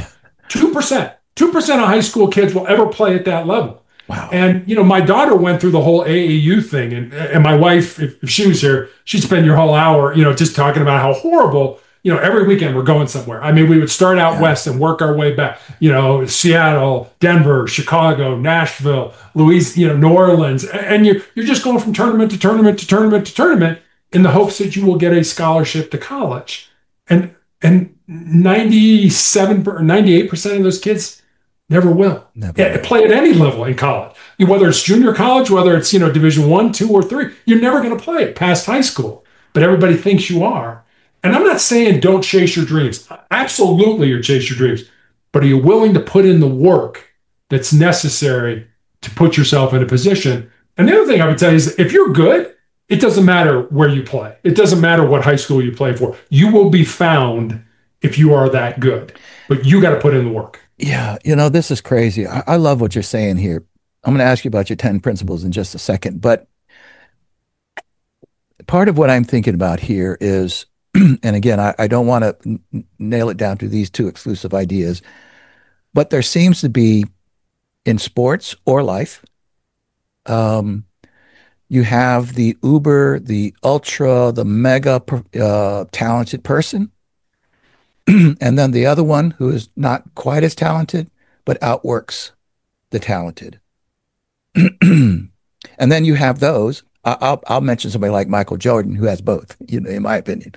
2%. 2% of high school kids will ever play at that level. Wow. And, my daughter went through the whole AAU thing. And my wife, if she was here, she'd spend your whole hour, just talking about how horrible, every weekend we're going somewhere. I mean, we would start out west and work our way back, Seattle, Denver, Chicago, Nashville, Louisiana, New Orleans. And you're just going from tournament to tournament to tournament to tournament in the hopes that you will get a scholarship to college. And 97 or 98% of those kids never will. Play at any level in college. Whether it's junior college, whether it's, Division I, II, or III, you're never going to play it past high school. But everybody thinks you are. And I'm not saying don't chase your dreams. Absolutely, you chase your dreams. But are you willing to put in the work that's necessary to put yourself in a position? And the other thing I would tell you is if you're good, it doesn't matter where you play. It doesn't matter what high school you play for. You will be found if you are that good. But you got to put in the work. Yeah, this is crazy. I love what you're saying here. I'm going to ask you about your 10 principles in just a second. But part of what I'm thinking about here is, and again, I don't want to nail it down to these two exclusive ideas, but there seems to be in sports or life, you have the uber, the ultra, the mega talented person. And then the other one who is not quite as talented, but outworks the talented. And then you have those. I'll mention somebody like Michael Jordan, who has both, in my opinion.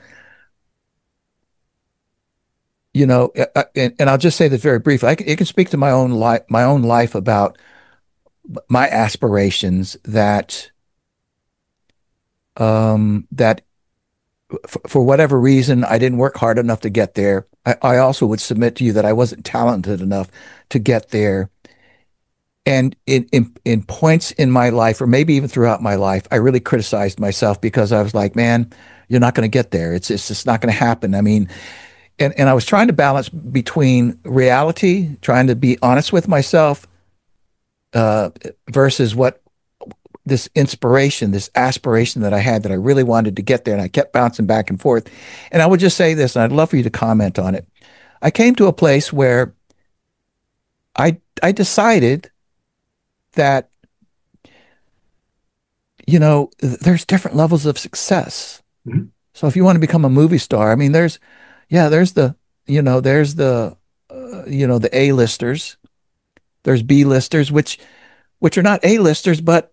And I'll just say this very briefly. It can speak to my own life about my aspirations that for whatever reason, I didn't work hard enough to get there. I also would submit to you that I wasn't talented enough to get there. And in points in my life, or maybe even throughout my life, I really criticized myself because I was like, man, you're not going to get there. It's just not going to happen. I mean, and I was trying to balance between reality, trying to be honest with myself, versus what this inspiration, this aspiration that I had that I really wanted to get there. And I kept bouncing back and forth. And I would just say this, and I'd love for you to comment on it. I came to a place where I decided that, there's different levels of success. Mm-hmm. So if you want to become a movie star, I mean, there's the A-listers, there's B-listers, which are not A-listers, but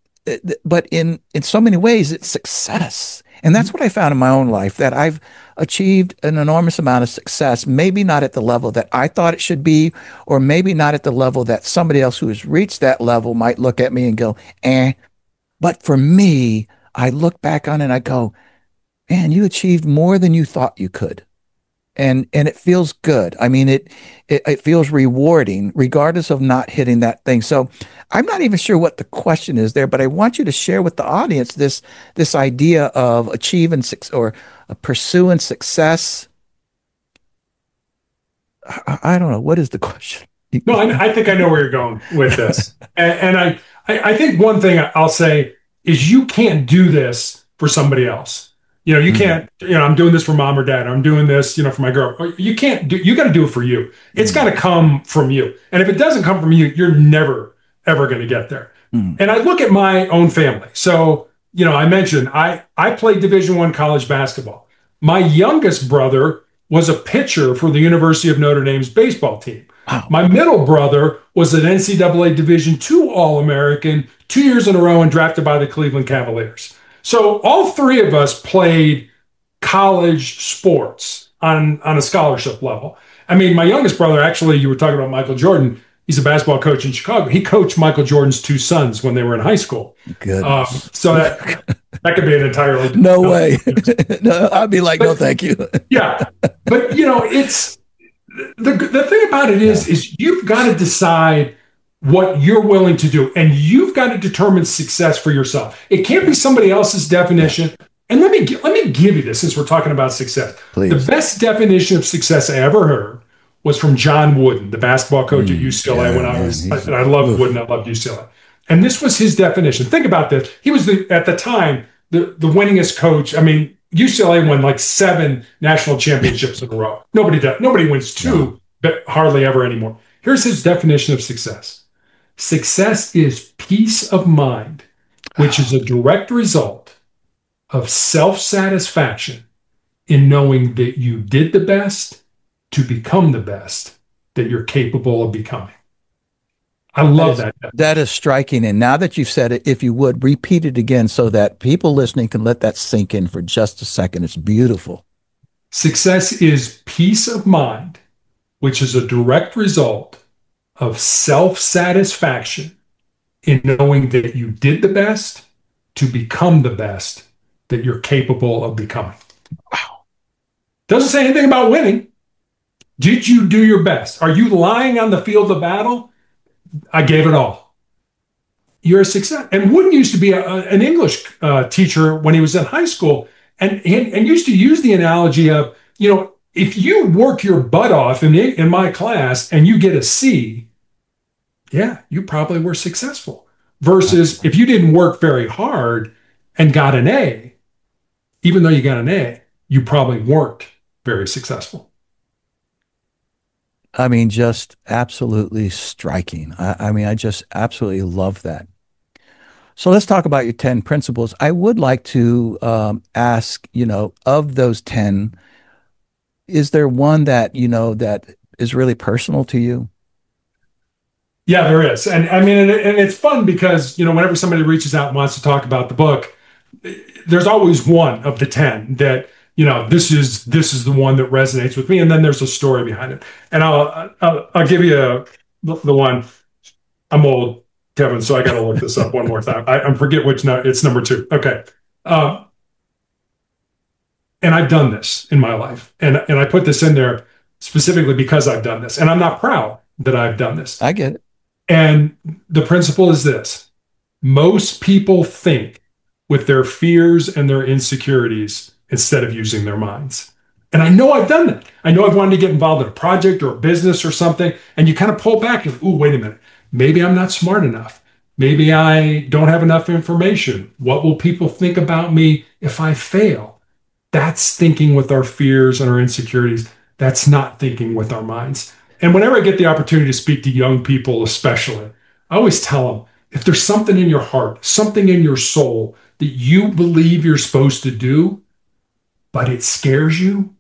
in so many ways, it's success. And that's what I found in my own life, that I've achieved an enormous amount of success, maybe not at the level that I thought it should be, or maybe not at the level that somebody else who has reached that level might look at me and go, eh. But for me, I look back on it and I go, man, you achieved more than you thought you could. And it feels good. I mean, it feels rewarding, regardless of not hitting that thing. So I'm not even sure what the question is there, but I want you to share with the audience this idea of achieving or pursuing success. I don't know. What is the question? No, I think I know where you're going with this. And I think one thing I'll say is you can't do this for somebody else. You can't, I'm doing this for mom or dad. I'm doing this, for my girl. You can't you got to do it for you. It's got to come from you. And if it doesn't come from you, you're never, ever going to get there. And I look at my own family. So, I mentioned I played Division I college basketball. My youngest brother was a pitcher for the University of Notre Dame's baseball team. Wow. My middle brother was an NCAA Division II All-American 2 years in a row and drafted by the Cleveland Cavaliers. So all three of us played college sports on a scholarship level. I mean, my youngest brother, actually, you were talking about Michael Jordan. He's a basketball coach in Chicago. He coached Michael Jordan's two sons when they were in high school. Goodness. So that could be an entirely No way. No, I'd be like, no, thank you. yeah. But it's the thing about it is you've got to decide what you're willing to do, and you've got to determine success for yourself. It can't be somebody else's definition. And let me give you this, since we're talking about success. Please. The best definition of success I ever heard was from John Wooden, the basketball coach at UCLA. And I loved Wooden, I loved UCLA. And this was his definition. Think about this. He was at the time the winningest coach. I mean, UCLA won like 7 national championships in a row. Nobody wins 2, but hardly ever anymore. Here's his definition of success. Success is peace of mind, which is a direct result of self-satisfaction in knowing that you did the best to become the best that you're capable of becoming. I love that. That is striking. And now that you've said it, if you would repeat it again so that people listening can let that sink in for just a second. It's beautiful. Success is peace of mind, which is a direct result of self-satisfaction in knowing that you did the best to become the best that you're capable of becoming. Wow. Doesn't say anything about winning. Did you do your best? Are you lying on the field of battle? I gave it all. You're a success. And Wooden used to be an English teacher when he was in high school, and used to use the analogy of, if you work your butt off in my class and you get a C, yeah, you probably were successful. Versus if you didn't work very hard and got an A, even though you got an A, you probably weren't very successful. I mean, just absolutely striking. I just absolutely love that. So let's talk about your 10 principles. I would like to ask, of those 10, is there one that, that is really personal to you? Yeah, there is. And I mean, and it's fun because, whenever somebody reaches out and wants to talk about the book, there's always one of the 10 that, this is the one that resonates with me. And then there's a story behind it. And I'll give you the one. I'm old, Kevin, so I got to look this up one more time. I forget which it's number 2. Okay. And I've done this in my life. And I put this in there specifically because I've done this. And I'm not proud that I've done this. I get it. And the principle is this: most people think with their fears and their insecurities instead of using their minds. And I know I've done that. I know I've wanted to get involved in a project or a business or something, and you kind of pull back and, ooh, wait a minute. Maybe I'm not smart enough. Maybe I don't have enough information. What will people think about me if I fail? That's thinking with our fears and our insecurities. That's not thinking with our minds. And whenever I get the opportunity to speak to young people, especially, I always tell them, if there's something in your heart, something in your soul that you believe you're supposed to do, but it scares you,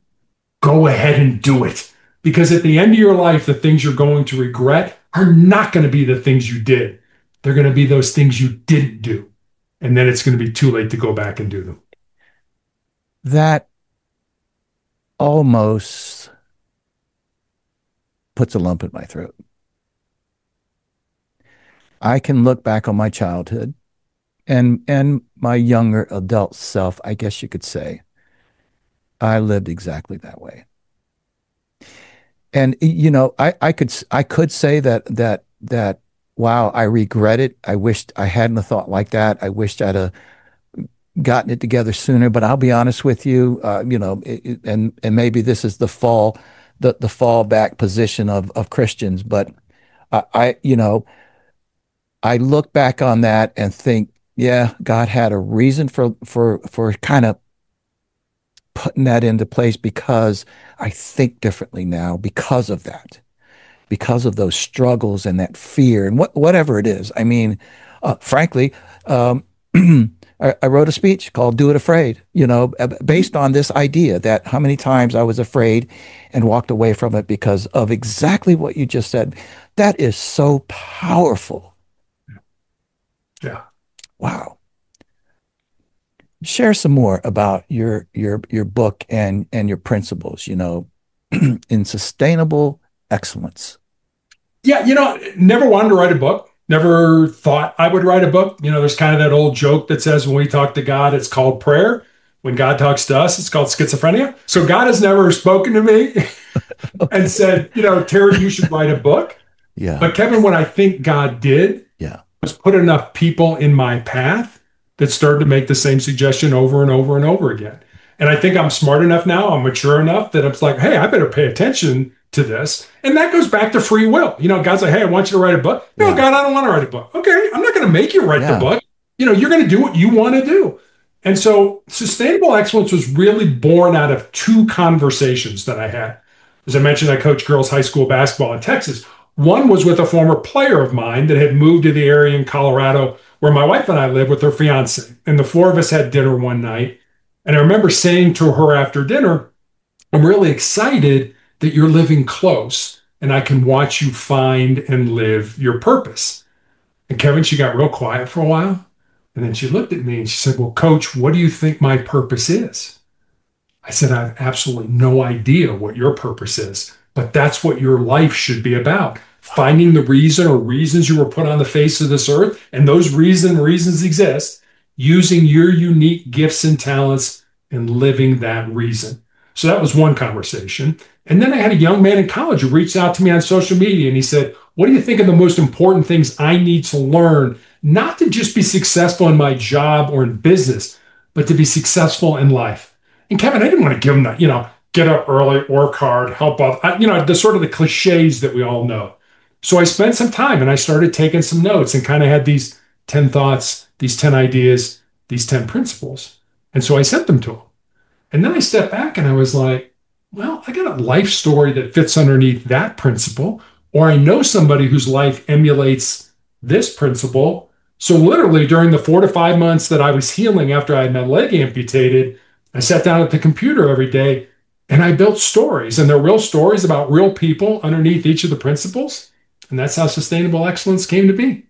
go ahead and do it. Because at the end of your life, the things you're going to regret are not going to be the things you did. They're going to be those things you didn't do. And then it's going to be too late to go back and do them. That almost puts a lump in my throat. I can look back on my childhood and my younger adult self, I guess you could say. I lived exactly that way. And I could say that wow, I regret it. I wished I hadn't thought like that. I wished I'd have gotten it together sooner. But I'll be honest with you, and maybe this is the fallback position of Christians. But I look back on that and think, yeah, God had a reason for kind of putting that into place, because I think differently now because of that, because of those struggles and that fear and whatever it is. I mean, frankly, I wrote a speech called "Do It Afraid," based on this idea that how many times I was afraid and walked away from it because of exactly what you just said. That is so powerful. Yeah. Wow. Share some more about your book and your principles, in sustainable excellence. Yeah, never wanted to write a book. Never thought I would write a book. There's kind of that old joke that says when we talk to God, it's called prayer. When God talks to us, it's called schizophrenia. So God has never spoken to me and Okay. said, Terry, you should write a book. Yeah. But Kevin, what I think God did Yeah. was put enough people in my path that started to make the same suggestion over and over and over again. And I think I'm smart enough now, I'm mature enough that it's like, hey, I better pay attention to this. And that goes back to free will. God's like, hey, I want you to write a book. No, Yeah. God, I don't want to write a book. Okay, I'm not going to make you write the Yeah. book. You're going to do what you want to do. And so sustainable excellence was really born out of two conversations that I had. As I mentioned, I coached girls high school basketball in Texas. One was with a former player of mine that had moved to the area in Colorado where my wife and I live with her fiance. And the four of us had dinner one night. And I remember saying to her after dinner, I'm really excited that you're living close and I can watch you find and live your purpose. And Kevin, she got real quiet for a while. And then she looked at me and she said, well, Coach, what do you think my purpose is? I said, I have absolutely no idea what your purpose is, but that's what your life should be about. Finding the reason or reasons you were put on the face of this earth, and those reasons exist, using your unique gifts and talents and living that reason. So that was one conversation. And then I had a young man in college who reached out to me on social media and he said, what do you think are the most important things I need to learn, not to just be successful in my job or in business, but to be successful in life? And Kevin, I didn't want to give him that, get up early, work hard, help out, the sort of the cliches that we all know. So I spent some time and I started taking some notes and kind of had these 10 thoughts, these 10 ideas, these 10 principles. And so I sent them to him. And then I stepped back and I was like, well, I got a life story that fits underneath that principle, or I know somebody whose life emulates this principle. So literally during the 4 to 5 months that I was healing after I had my leg amputated, I sat down at the computer every day and I built stories, and they're real stories about real people underneath each of the principles. And that's how sustainable excellence came to be.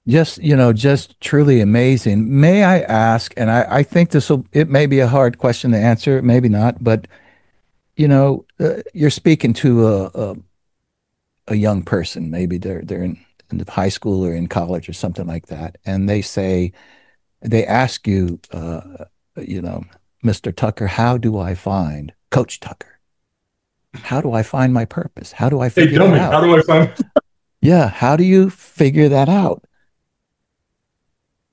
Just truly amazing. May I ask, and I think it may be a hard question to answer, maybe not, but you're speaking to a young person, maybe they're in high school or in college or something like that, and they ask you, Mr. Tucker, how do I find Coach Tucker? How do I find my purpose? How do I Hey, figure tell that me, out? how do I find? Yeah, how do you figure that out?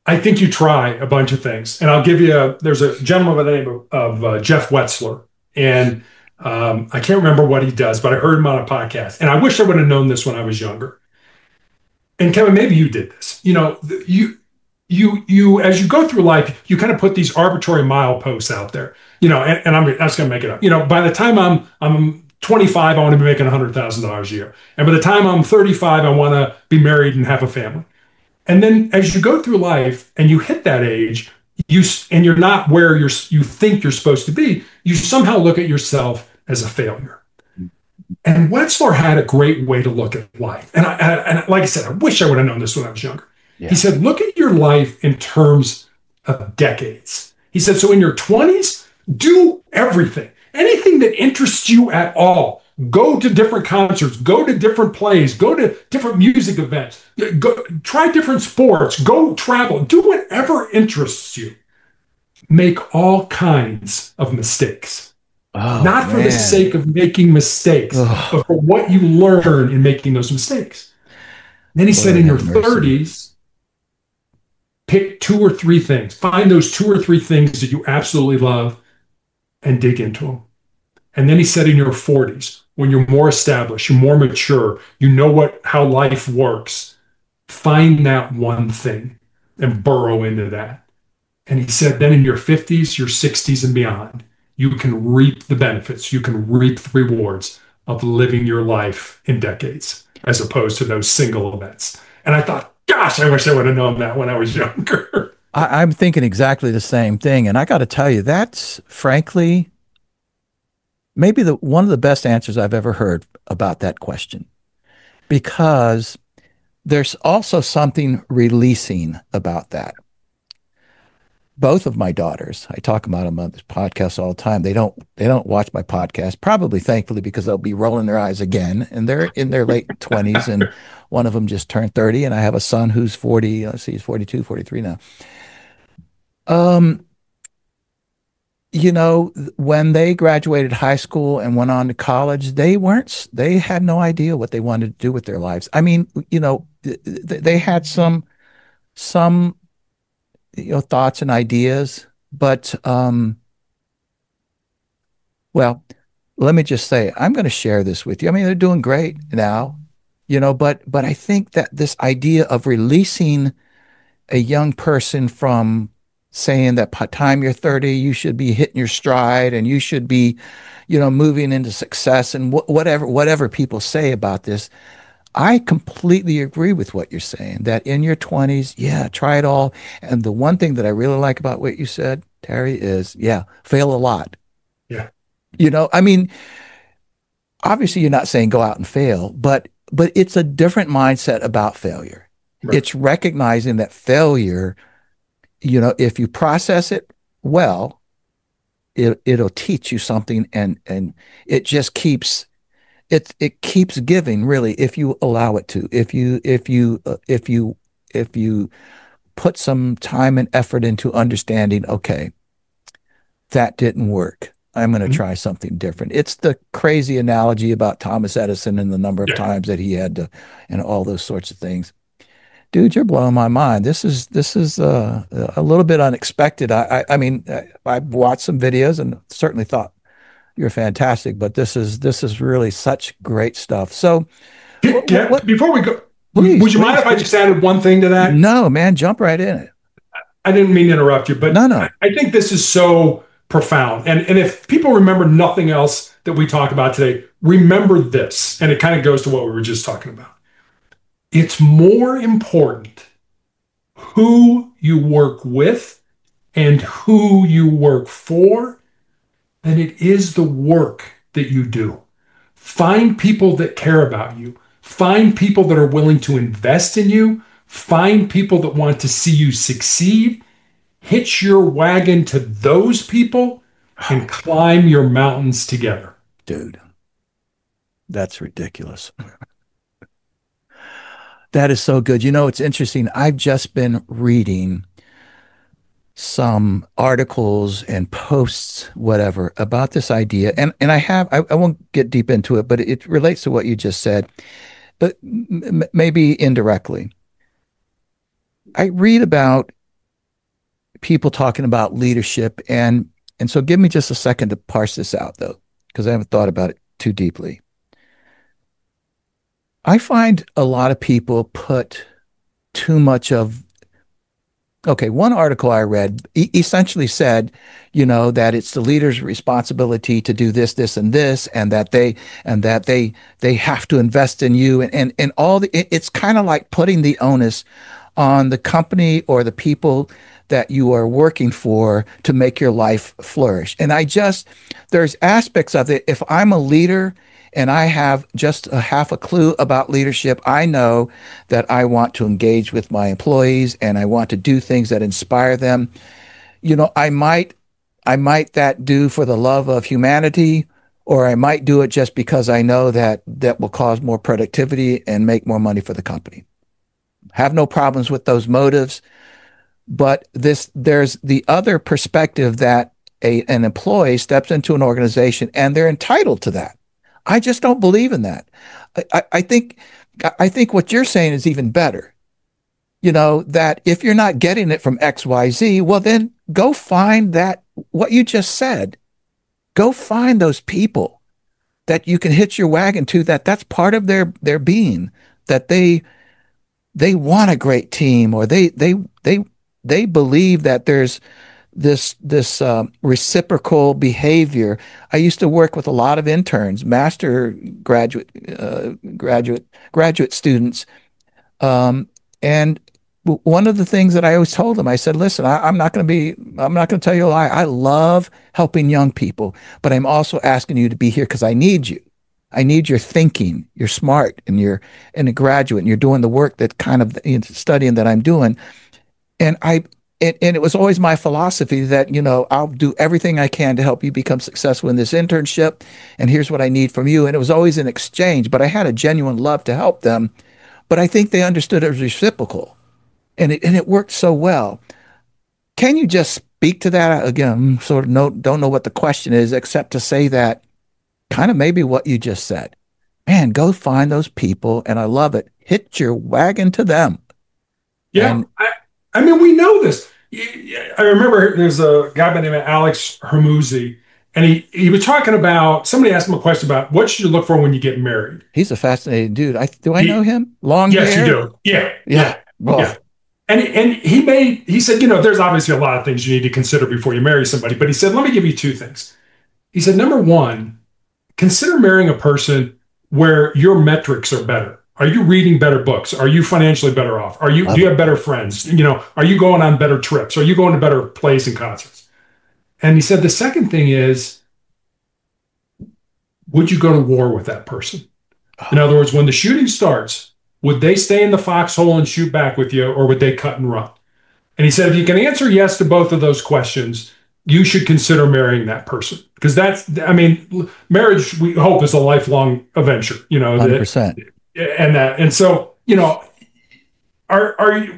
I think you try a bunch of things. And I'll give you there's a gentleman by the name of Jeff Wetzler. And I can't remember what he does, but I heard him on a podcast. And I wish I would have known this when I was younger. And Kevin, maybe you did this. You as you go through life, you kind of put these arbitrary mileposts out there. And I'm just going to make it up. By the time I'm 25, I want to be making $100,000 a year. And by the time I'm 35, I want to be married and have a family. And then as you go through life and you hit that age, you're not where you think you're supposed to be, you somehow look at yourself as a failure. And Wetzler had a great way to look at life. And like I said, I wish I would have known this when I was younger. He Yeah. said, look at your life in terms of decades. He said, so in your 20s, do everything, anything that interests you at all. Go to different concerts, go to different plays, go to different music events, go try different sports, go travel, do whatever interests you. Make all kinds of mistakes, Oh not for the man. sake of making mistakes, Oh, but for what you learn in making those mistakes. Then he said, Lord in your have mercy. 30s, pick two or three things. Find those two or three things that you absolutely love and dig into them. And then he said, in your 40s, when you're more established, you're more mature, you know how life works, find that one thing and burrow into that. And he said, then in your 50s, your 60s, and beyond, you can reap the benefits, you can reap the rewards of living your life in decades, as opposed to those single events. And I thought, gosh, I wish I would have known that when I was younger. I'm thinking exactly the same thing. And I got to tell you, that's frankly maybe the one of the best answers I've ever heard about that question, because there's also something releasing about that. both of my daughters, I talk about them on this podcast all the time. They don't watch my podcast, probably thankfully, because they'll be rolling their eyes again. And they're in their late 20s, and one of them just turned 30, and I have a son who's 40, let's see, he's 42, 43 now. Um, when they graduated high school and went on to college, they had no idea what they wanted to do with their lives. I mean, they had some thoughts and ideas, but well, let me just say, I'm going to share this with you. I mean, they're doing great now, but I think that this idea of releasing a young person from saying that by the time you're 30, you should be hitting your stride and you should be, moving into success and whatever people say about this. I completely agree with what you're saying, that in your 20s, yeah, try it all. And the one thing that I really like about what you said, Terry, is, yeah, fail a lot. Yeah. I mean, obviously you're not saying go out and fail, but it's a different mindset about failure. Right. It's recognizing that failure, if you process it well, it'll teach you something, and it just keeps giving, really, if you allow it to. If you put some time and effort into understanding, okay, that didn't work. I'm going to Mhm. try something different. It's the crazy analogy about Thomas Edison and the number of Yeah. times that he had to, and all those sorts of things. Dude, you're blowing my mind. This is a little bit unexpected. I mean, I watched some videos and certainly thought you're fantastic, but this is really such great stuff. So, what Before we go, please, would you mind please, if I just added one thing to that? no, man, jump right in it. I didn't mean to interrupt you, but No, I no, I think this is so profound. And if people remember nothing else that we talk about today, remember this. And it kind of goes to what we were just talking about. It's more important who you work with and who you work for than it is the work that you do. Find people that care about you. Find people that are willing to invest in you. Find people that want to see you succeed. Hitch your wagon to those people and climb your mountains together. dude, that's ridiculous. That is so good. It's interesting. I've just been reading some articles and posts, whatever, about this idea. And I won't get deep into it, but it relates to what you just said, but maybe indirectly. I read about people talking about leadership, and so give me just a second to parse this out, though, because I haven't thought about it too deeply. I find a lot of people put too much of Okay, one article I read essentially said, that it's the leader's responsibility to do this, this, and this, and that they have to invest in you, and it's kind of like putting the onus on the company or the people that you are working for to make your life flourish. And there's aspects of it. If I'm a leader and I have just a half a clue about leadership, I know that I want to engage with my employees and I want to do things that inspire them. I might that do for the love of humanity, or I might do it just because I know that that will cause more productivity and make more money for the company. Have no problems with those motives, but there's the other perspective that an employee steps into an organization and they're entitled to that. I just don't believe in that. I think what you're saying is even better. That if you're not getting it from XYZ, well, then go find what you just said. Go find those people that you can hitch your wagon to, that's part of their being, that they want a great team, or they believe that there's this reciprocal behavior. I used to work with a lot of interns, master graduate students, and one of the things that I always told them, I said, listen, I'm not going to tell you a lie. I love helping young people, but I'm also asking you to be here because I need you. I need your thinking. You're smart and you're a graduate and you're doing the work that kind of studying that I'm doing. And and it was always my philosophy that, I'll do everything I can to help you become successful in this internship. And here's what I need from you. And it was always an exchange, but I had a genuine love to help them. But I think they understood it was reciprocal, and it worked so well. Can you just speak to that again? Sort of don't know what the question is, except to say that kind of maybe what you just said. Man, go find those people, and I love it. Hit your wagon to them. Yeah, And I mean, we know this. I remember there's a guy by the name of Alex Hermouzi, and he was talking about somebody asked him a question about what should you look for when you get married. he's a fascinating dude. Do I know He, him? Long yes, you hair? do. Yeah, Yeah. yeah, Well, yeah. And he said, there's obviously a lot of things you need to consider before you marry somebody, but he said, let me give you two things. He said, number one, consider marrying a person where your metrics are better. Are you reading better books? Are you financially better off? Do love you it. have better friends? Are you going on better trips? Are you going to better plays and concerts? And he said the second thing is, would you go to war with that person? In other words, when the shooting starts, would they stay in the foxhole and shoot back with you, or would they cut and run? And he said, if you can answer yes to both of those questions, you should consider marrying that person. Because marriage, we hope, is a lifelong adventure, 100%. and so, are you,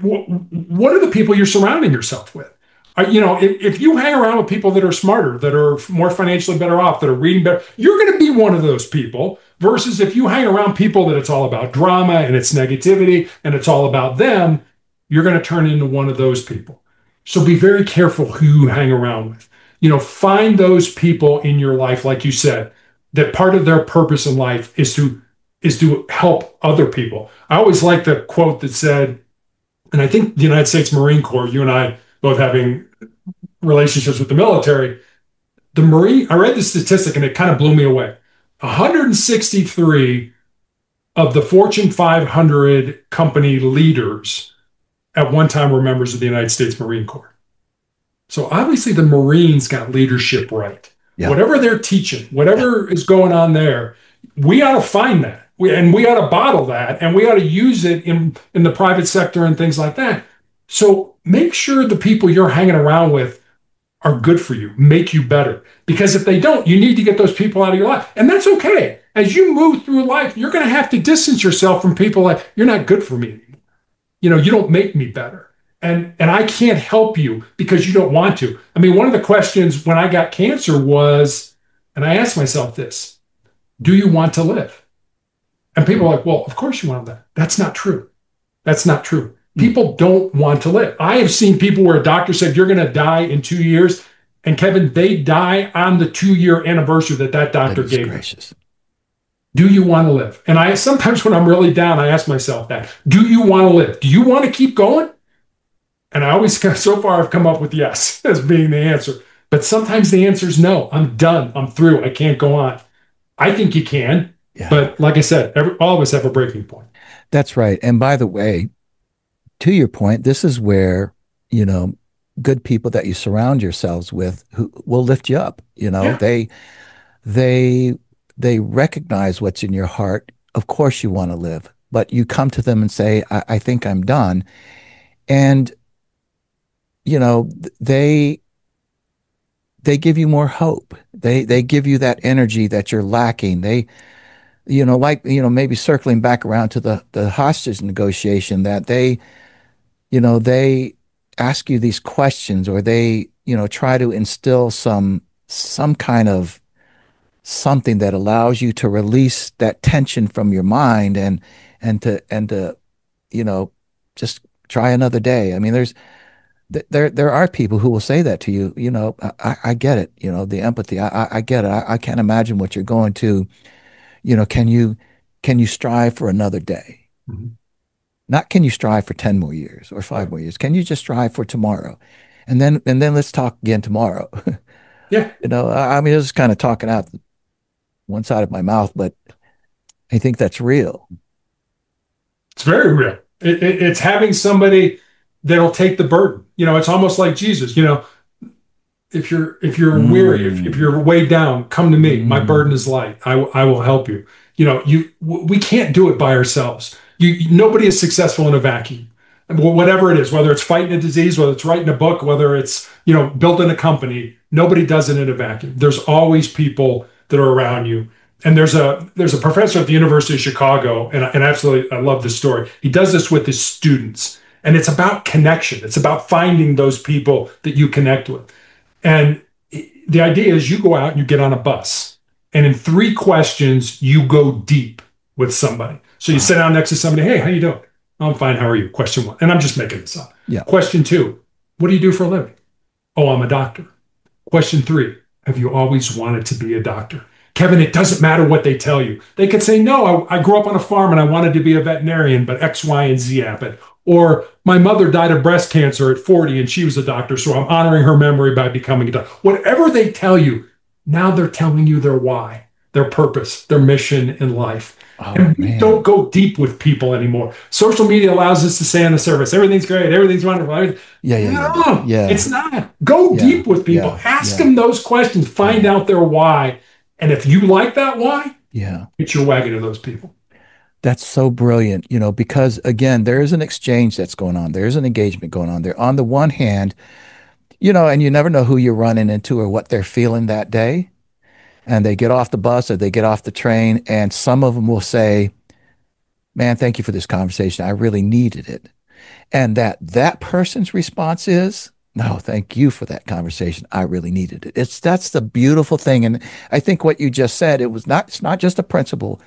what are the people you're surrounding yourself with? If you hang around with people that are smarter, that are more financially better off, that are reading better, you're going to be one of those people. Versus if you hang around people that it's all about drama and it's negativity and it's all about them, you're going to turn into one of those people. So be very careful who you hang around with. Find those people in your life, like you said, that part of their purpose in life is to help other people. I always like the quote that said, and I think the United States Marine Corps, you and I both having relationships with the military, I read the statistic and it kind of blew me away. 163 of the Fortune 500 company leaders at one time were members of the United States Marine Corps. So obviously the Marines got leadership right. Yeah. Whatever they're teaching, whatever is going on there, we ought to find that. We ought to bottle that, and we ought to use it in the private sector and things like that. So make sure the people you're hanging around with are good for you, make you better. Because if they don't, you need to get those people out of your life. And that's okay. As you move through life, you're going to have to distance yourself from people like, you're not good for me anymore. You don't make me better. And I can't help you because you don't want to. I mean, one of the questions when I got cancer was, and I asked myself this, do you want to live? And people are like, well, of course you want to live. That's not true. That's not true. People don't want to live. I have seen people where a doctor said, you're going to die in 2 years. And Kevin, they die on the 2-year anniversary that doctor gave them. Do you want to live? And sometimes when I'm really down, I ask myself that. Do you want to live? Do you want to keep going? And I always, so far, I've come up with yes as being the answer. But sometimes the answer is no. I'm done. I'm through. I can't go on. I think you can. Yeah. But like I said, all of us have a breaking point. That's right. And by the way, to your point, this is where, good people that you surround yourselves with who will lift you up. Yeah. They recognize what's in your heart. Of course you want to live, but you come to them and say, I think I'm done. And, they give you more hope. They give you that energy that you're lacking. Maybe circling back around to the hostage negotiation, that they ask you these questions, or they, try to instill some kind of something that allows you to release that tension from your mind and to just try another day. I mean, there are people who will say that to you. I get it. The empathy. I get it. I can't imagine what you're going to. Can you strive for another day? Mm-hmm. Not can you strive for 10 more years or 5 more years? Can you just strive for tomorrow? And then let's talk again tomorrow. Yeah. I mean, this is kind of talking out one side of my mouth, but I think that's real. It's very real. It's having somebody that'll take the burden. It's almost like Jesus. If you're weary, if you're weighed down, come to me. My burden is light. I will help you. We can't do it by ourselves. Nobody is successful in a vacuum. whatever it is, whether it's fighting a disease, whether it's writing a book, whether it's, building a company, nobody does it in a vacuum. There's always people that are around you. And there's a professor at the University of Chicago, and absolutely, I love this story. He does this with his students, and it's about connection. It's about finding those people that you connect with. And the idea is you go out and you get on a bus, and in 3 questions, you go deep with somebody. So you sit down next to somebody, hey, how you doing? I'm fine, how are you? Question 1. And I'm just making this up. Yeah. Question 2, what do you do for a living? Oh, I'm a doctor. Question 3, have you always wanted to be a doctor? Kevin, it doesn't matter what they tell you. They could say, no, I grew up on a farm and I wanted to be a veterinarian, but X, Y, and Z happened. Or my mother died of breast cancer at 40 and she was a doctor, so I'm honoring her memory by becoming a doctor. Whatever they tell you, now they're telling you their why, their purpose, their mission in life. Oh, and we man. don't go deep with people anymore. Social media allows us to say on the surface, everything's great, everything's wonderful. No, it's not. Go deep with people. Ask them those questions. Find out their why. And if you like that why, get your wagon to those people. That's so brilliant, because again, there is an exchange that's going on. There's an engagement going on there. On the one hand, and you never know who you're running into or what they're feeling that day. And they get off the bus or they get off the train, and some of them will say, man, thank you for this conversation. I really needed it. And that person's response is, no, thank you for that conversation. I really needed it. That's the beautiful thing. And I think what you just said, it's not just a principle.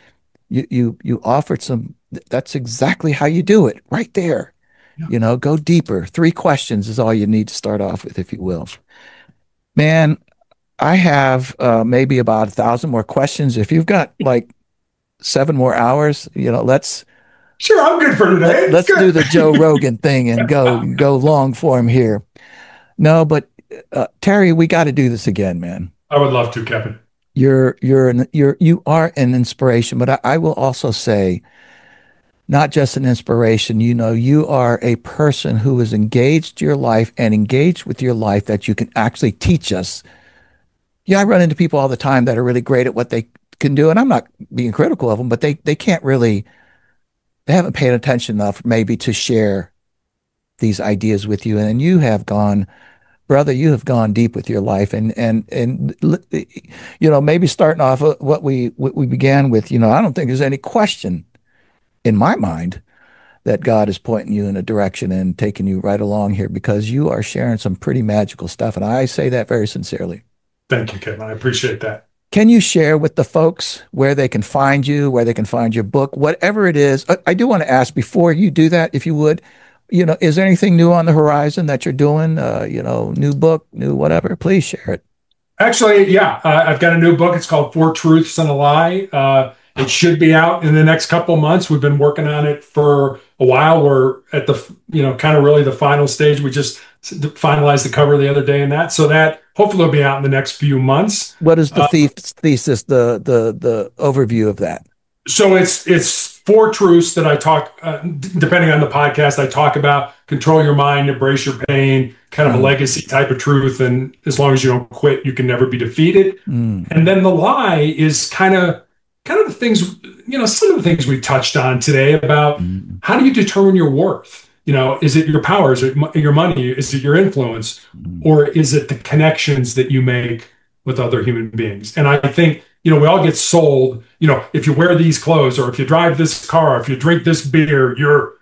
You offered some, that's exactly how you do it right there. Yeah. Go deeper. 3 questions is all you need to start off with, if you will. Man, I have maybe about 1,000 more questions. If you've got like 7 more hours, let's. Sure, I'm good for today. Let's do the Joe Rogan thing and go long form here. No, but Terry, we got to do this again, man. I would love to, Kevin. You are an inspiration, but I will also say, not just an inspiration. You are a person who has engaged your life and engaged with your life that you can actually teach us. Yeah, I run into people all the time that are really great at what they can do, and I'm not being critical of them, but they can't really, they haven't paid attention enough maybe to share these ideas with you. And you have gone, brother, you have gone deep with your life, and maybe starting off what we began with. I don't think there's any question in my mind that God is pointing you in a direction and taking you right along here, because you are sharing some pretty magical stuff, and I say that very sincerely. Thank you, Kevin. I appreciate that. Can you share with the folks where they can find you, where they can find your book, whatever it is? I do want to ask, before you do that, if you would, is there anything new on the horizon that you're doing? New book, new whatever, please share it. Actually, yeah, I've got a new book. It's called 4 Truths and a Lie. It should be out in the next couple of months. We've been working on it for a while. We're at the, kind of really the final stage. We just finalized the cover the other day, and so that hopefully will be out in the next few months. What is the thesis, the overview of that? So it's 4 truths that I talk, depending on the podcast, I talk about: control your mind, embrace your pain, kind of a legacy type of truth. And as long as you don't quit, you can never be defeated. And then the lie is kind of the things, some of the things we touched on today about how do you determine your worth? Is it your power? Is it your money? Is it your influence? Or is it the connections that you make with other human beings? And I think, we all get sold, if you wear these clothes, or if you drive this car, or if you drink this beer,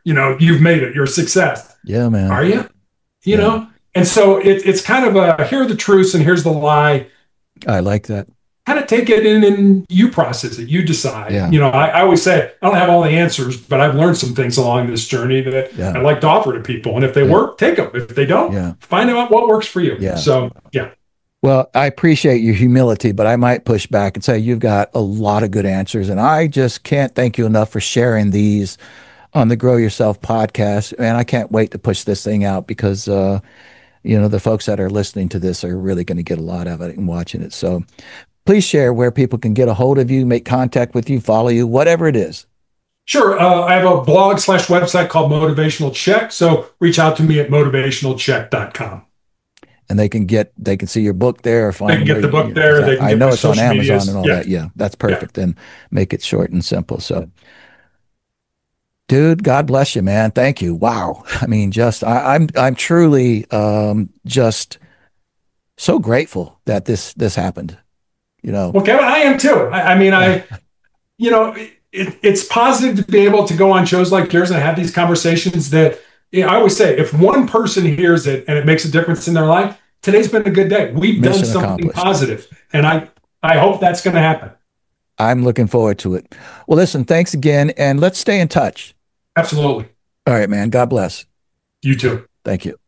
you've made it, you're a success. Yeah, man. Are you? You know? And so it's kind of here are the truths and here's the lie. I like that. Kind of take it in and you process it, you decide. Yeah. I always say, I don't have all the answers, but I've learned some things along this journey that I'd like to offer to people. And if they work, take them. If they don't, find out what works for you. Yeah. So, yeah. Well, I appreciate your humility, but I might push back and say you've got a lot of good answers. And I just can't thank you enough for sharing these on the Grow Yourself podcast. And I can't wait to push this thing out, because, the folks that are listening to this are really going to get a lot of it and watching it. So please share where people can get a hold of you, make contact with you, follow you, whatever it is. Sure. I have a blog/website called Motivational Check. So reach out to me at motivationalcheck.com. And they can see your book there, or find. They can get the book there. I know it's on Amazon and all that. Yeah, that's perfect. Yeah. And make it short and simple. So Dude, God bless you, man. Thank you. Wow. I mean, I'm truly just so grateful that this happened. You know, Well, Kevin, I am too. I mean, you know, it's positive to be able to go on shows like yours and have these conversations that, I always say, if one person hears it and it makes a difference in their life, today's been a good day. We've done mission something accomplished. positive, and I hope that's going to happen. I'm looking forward to it. Well, listen, thanks again, and let's stay in touch. Absolutely. All right, man. God bless. You too. Thank you.